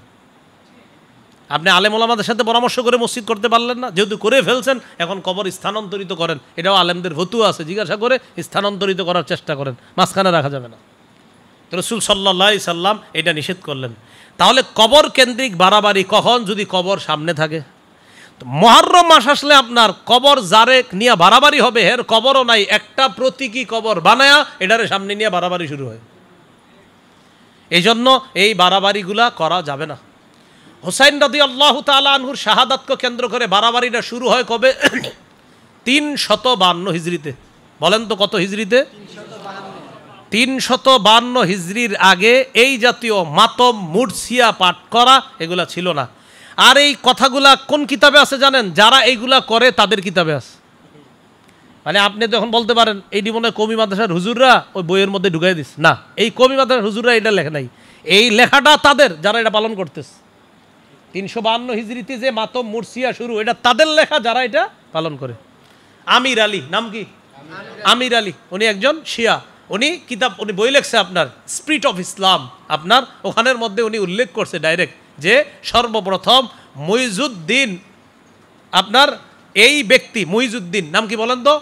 আপনি আলেম ওলামাদের সাথে পরামর্শ করে মসজিদ করতে পারলেন না? যেহেতু করে ফেলছেন, এখন কবর স্থানান্তরিত করেন, এটাও আলেমদের ফতুয়া আছে, জিজ্ঞাসা করে স্থানান্তরিত করার চেষ্টা করেন, মাঝখানে রাখা যাবে না। রাসূল সাল্লাল্লাহু আলাইহি সাল্লাম এটা নিষেধ করলেন। তাহলে কবর কেন্দ্রিক বাড়াবাড়ি কখন? যদি কবর সামনে থাকে। মুহররম মাস আসলে আপনার কবর যারে নিয়ে বাড়াবাড়ি হবে, এর কবরও নাই, একটা প্রতীকী কবর বানায়া এটারে সামনে নিয়ে বাড়াবাড়ি শুরু হয়। এই জন্য এই বাড়াবাড়িগুলা করা যাবে না। হুসাইন রাদিয়াল্লাহু তাআলা আনহুর শাহাদাতকে কেন্দ্র করে বাড়াবাড়িটা শুরু হয় কবে? 352 হিজরিতে। বলেন তো কত হিজরিতে? 352 হিজরির আগে এই জাতীয় মাতম মুরসিয়া পাঠ করা এগুলা ছিল না। আর এই কথাগুলা কোন কিতাবে আছে জানেন? যারা এইগুলা করে তাদের কিতাবে আছে। মানে আপনি যখন বলতে পারেন এই মনে হয় কওমি মাদ্রাসার হুজুররা ওই বইয়ের মধ্যে ঢুকাই দিস, না, এই কওমি মাদ্রাসার হুজুররা এটা লেখে নাই, এই লেখাটা তাদের যারা এটা পালন করতেছে। 352 হিজরিতে যে মাতম মুরসিয়া শুরু, এটা তাদের লেখা যারা এটা পালন করে। আমির আলী, নাম কি? আমির আলী, উনি একজন শিয়া, উনি কিতাব, উনি বই লেখছে আপনার স্পিরিট অফ ইসলাম, আপনার ওখানের মধ্যে উনি উল্লেখ করছে ডাইরেক্ট যে সর্বপ্রথম মুইজুদ্দিন, আপনার এই ব্যক্তি মুইজুদ্দিন, নাম কি বলেন তো?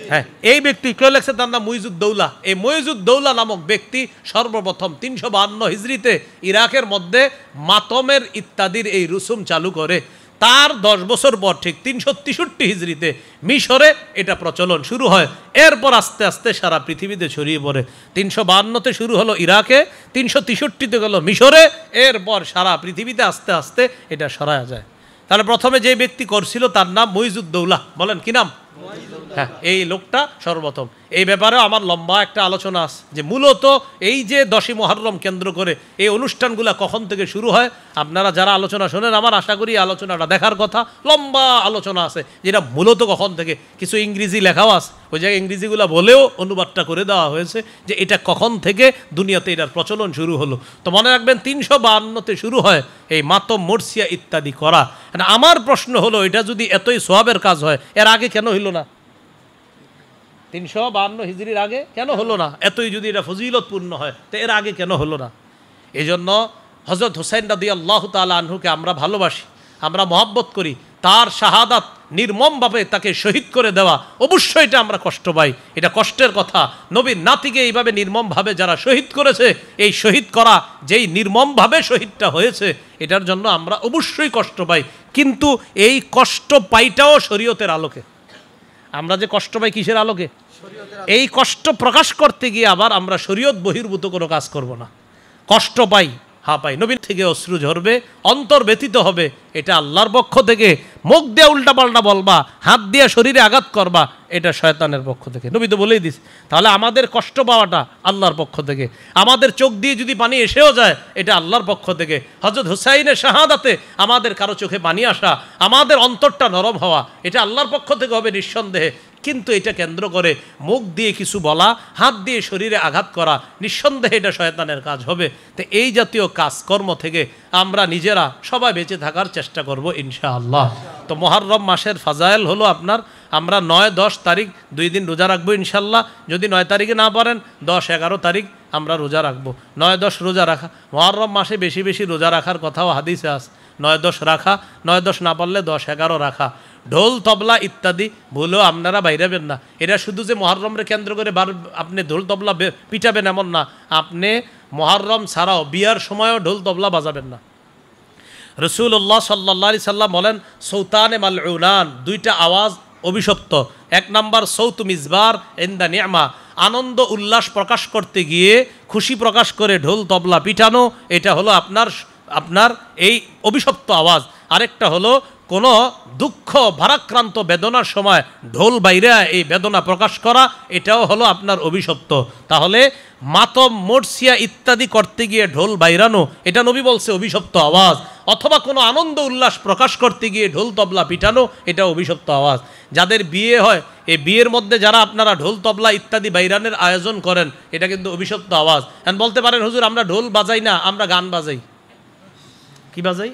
হ্যাঁ, এই ব্যক্তি কেউ লেখছে, তার নাম মুইজুদ্দৌলা। এই মুইজুদ্দৌলা নামক ব্যক্তি সর্বপ্রথম 352 হিজরিতে ইরাকের মধ্যে মাতমের ইত্যাদির এই রুসুম চালু করে। তার 10 বছর পর ঠিক 363 হিজরিতে মিশরে এটা প্রচলন শুরু হয়। এরপর আস্তে আস্তে সারা পৃথিবীতে ছড়িয়ে পড়ে। 352-তে শুরু হলো ইরাকে, 363-তে গেল মিশরে, এরপর সারা পৃথিবীতে আস্তে আস্তে এটা সরায়া যায়। তাহলে প্রথমে যে ব্যক্তি করছিল তার নাম মুইজুদ্দৌলা। বলেন কি নাম? হ্যাঁ, এই লোকটা সর্বপ্রথম। এই ব্যাপারেও আমার লম্বা একটা আলোচনা আছে যে মূলত এই যে 10ই মুহররম কেন্দ্র করে এই অনুষ্ঠানগুলো কখন থেকে শুরু হয়। আপনারা যারা আলোচনা শোনেন, আমার আশা করি আলোচনাটা দেখার কথা। লম্বা আলোচনা আছে যেটা মূলত কখন থেকে, কিছু ইংরেজি লেখাও আছে, ওই জায়গায় ইংরেজিগুলো বলেও অনুবাদটা করে দেওয়া হয়েছে যে এটা কখন থেকে দুনিয়াতে এটার প্রচলন শুরু হলো। তো মনে রাখবেন 352-তে শুরু হয় এই মাতম মরসিয়া ইত্যাদি করা। আমার প্রশ্ন হলো, এটা যদি এতই সোয়াবের কাজ হয়, এর আগে কেন হইল না? 352 হিজরির আগে কেন হলো না? এতই যদি এটা ফজিলতপূর্ণ হয়, তো এর আগে কেন হলো না? এই জন্য হযরত হুসাইন রাদিয়াল্লাহু তাআলা আনহুকে আমরা ভালোবাসি, আমরা মহব্বত করি। তার শাহাদাত নির্মমভাবে তাকে শহীদ করে দেওয়া, অবশ্যই এটা আমরা কষ্ট পাই, এটা কষ্টের কথা। নবীর নাতিকে এইভাবে নির্মমভাবে যারা শহীদ করেছে, এই শহীদ করা যেই নির্মমভাবে শহীদটা হয়েছে, এটার জন্য আমরা অবশ্যই কষ্ট পাই। কিন্তু এই কষ্ট পাইটাও শরীয়তের আলোকে। আমরা যে কষ্ট পাই কিসের আলোকে? এই কষ্ট প্রকাশ করতে গিয়ে আবার আমরা শরীয়ত বহির্ভূত কোনো কাজ করব না। কষ্ট পাই, হ্যাঁ পাই, নবীর থেকে অশ্রু ঝরবে, অন্তর ব্যথিত হবে, এটা আল্লাহর পক্ষ থেকে। মুখ দিয়ে উল্টাপাল্টা বলবা, হাত দিয়ে শরীরে আঘাত করবা, এটা শয়তানের পক্ষ থেকে। নবী তো বলেই দিস। তাহলে আমাদের কষ্ট পাওয়াটা আল্লাহর পক্ষ থেকে। আমাদের চোখ দিয়ে যদি পানি এসেও যায়, এটা আল্লাহর পক্ষ থেকে। হযরত হুসাইনের শাহাদাতে আমাদের কারো চোখে পানি আসা, আমাদের অন্তরটা নরম হওয়া, এটা আল্লাহর পক্ষ থেকে হবে নিঃসন্দেহে। কিন্তু এটা কেন্দ্র করে মুখ দিয়ে কিছু বলা, হাত দিয়ে শরীরে আঘাত করা, নিঃসন্দেহে এটা শয়তানের কাজ হবে। তো এই জাতীয় কাজকর্ম থেকে আমরা নিজেরা সবাই বেঁচে থাকার চেষ্টা করব ইনশাআল্লাহ। তো মুহররম মাসের ফাজাইল হলো আপনার, আমরা 9-10 তারিখ 2 দিন রোজা রাখবো ইনশাআল্লাহ। যদি 9 তারিখে না পারেন, 10-11 তারিখ আমরা রোজা রাখবো। 9-10 রোজা রাখা, মুহররম মাসে বেশি বেশি রোজা রাখার কথাও হাদিসে আছে। 9-10 রাখা, 9-10 না পারলে 10-11 রাখা। ঢোল তবলা ইত্যাদি ভুলেও আপনারা বাইরাবেন না। এটা শুধু যে মুহররমকে কেন্দ্র করে আপনি ঢোল তবলা পিটাবেন এমন না, আপনি মুহররম ছাড়াও বিয়ার সময়ও ঢোল তবলা বাজাবেন না। রাসূলুল্লাহ সাল্লাল্লাহু আলাইহি সাল্লাম বলেন, সৌতানে মালউনান, 2টা আওয়াজ অভিশপ্ত। 1 নাম্বার সৌত মিজবার ইনদা নি'মা, আনন্দ উল্লাস প্রকাশ করতে গিয়ে খুশি প্রকাশ করে ঢোল তবলা পিটানো, এটা হলো আপনার এই অভিশপ্ত আওয়াজ। আরেকটা হলো কোনো দুঃখ ভারাক্রান্ত বেদনার সময় ঢোল বাইরে এই বেদনা প্রকাশ করা, এটাও হলো আপনার অভিশপ্ত। তাহলে মাতম মরসিয়া ইত্যাদি করতে গিয়ে ঢোল বাইরানো, এটা নবী বলছে অভিশপ্ত আওয়াজ। অথবা কোনো আনন্দ উল্লাস প্রকাশ করতে গিয়ে ঢোল তবলা পিটানো, এটা অভিশপ্ত আওয়াজ। যাদের বিয়ে হয়, এই বিয়ের মধ্যে যারা আপনারা ঢোল তবলা ইত্যাদি বাইরানের আয়োজন করেন, এটা কিন্তু অভিশপ্ত আওয়াজ। এখন বলতে পারেন, হুজুর আমরা ঢোল বাজাই না, আমরা গান বাজাই। কি বাজাই?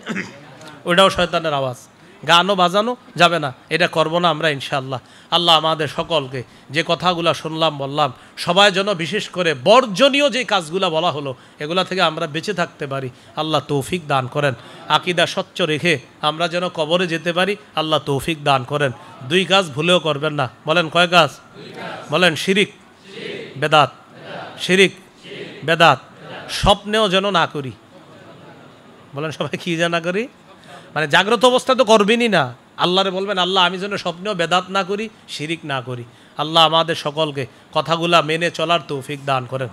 ওইটাও শয়তানের আওয়াজ। গানও বাজানো যাবে না, এটা করব না আমরা ইনশাআল্লাহ। আল্লাহ আমাদের সকলকে যে কথাগুলো শুনলাম বললাম, সবাই যেন বিশেষ করে বর্জনীয় যে কাজগুলো বলা হলো, এগুলা থেকে আমরা বেঁচে থাকতে পারি, আল্লাহ তৌফিক দান করেন। আকীদা স্বচ্ছ রেখে আমরা যেন কবরে যেতে পারি, আল্লাহ তৌফিক দান করেন। 2 কাজ ভুলেও করবেন না। বলেন কয় কাজ? বলেন শিরিক বেদাত, শিরিক বেদাত। স্বপ্নেও যেন না করি। বলেন সবাই কি যেন না করি? মানে জাগ্রত অবস্থা তো করবেনই না, আল্লাহরে বলবেন, আল্লাহ আমি যেন স্বপ্নেও বেদাত না করি, শিরিক না করি। আল্লাহ আমাদের সকলকে কথাগুলা মেনে চলার তৌফিক দান করেন।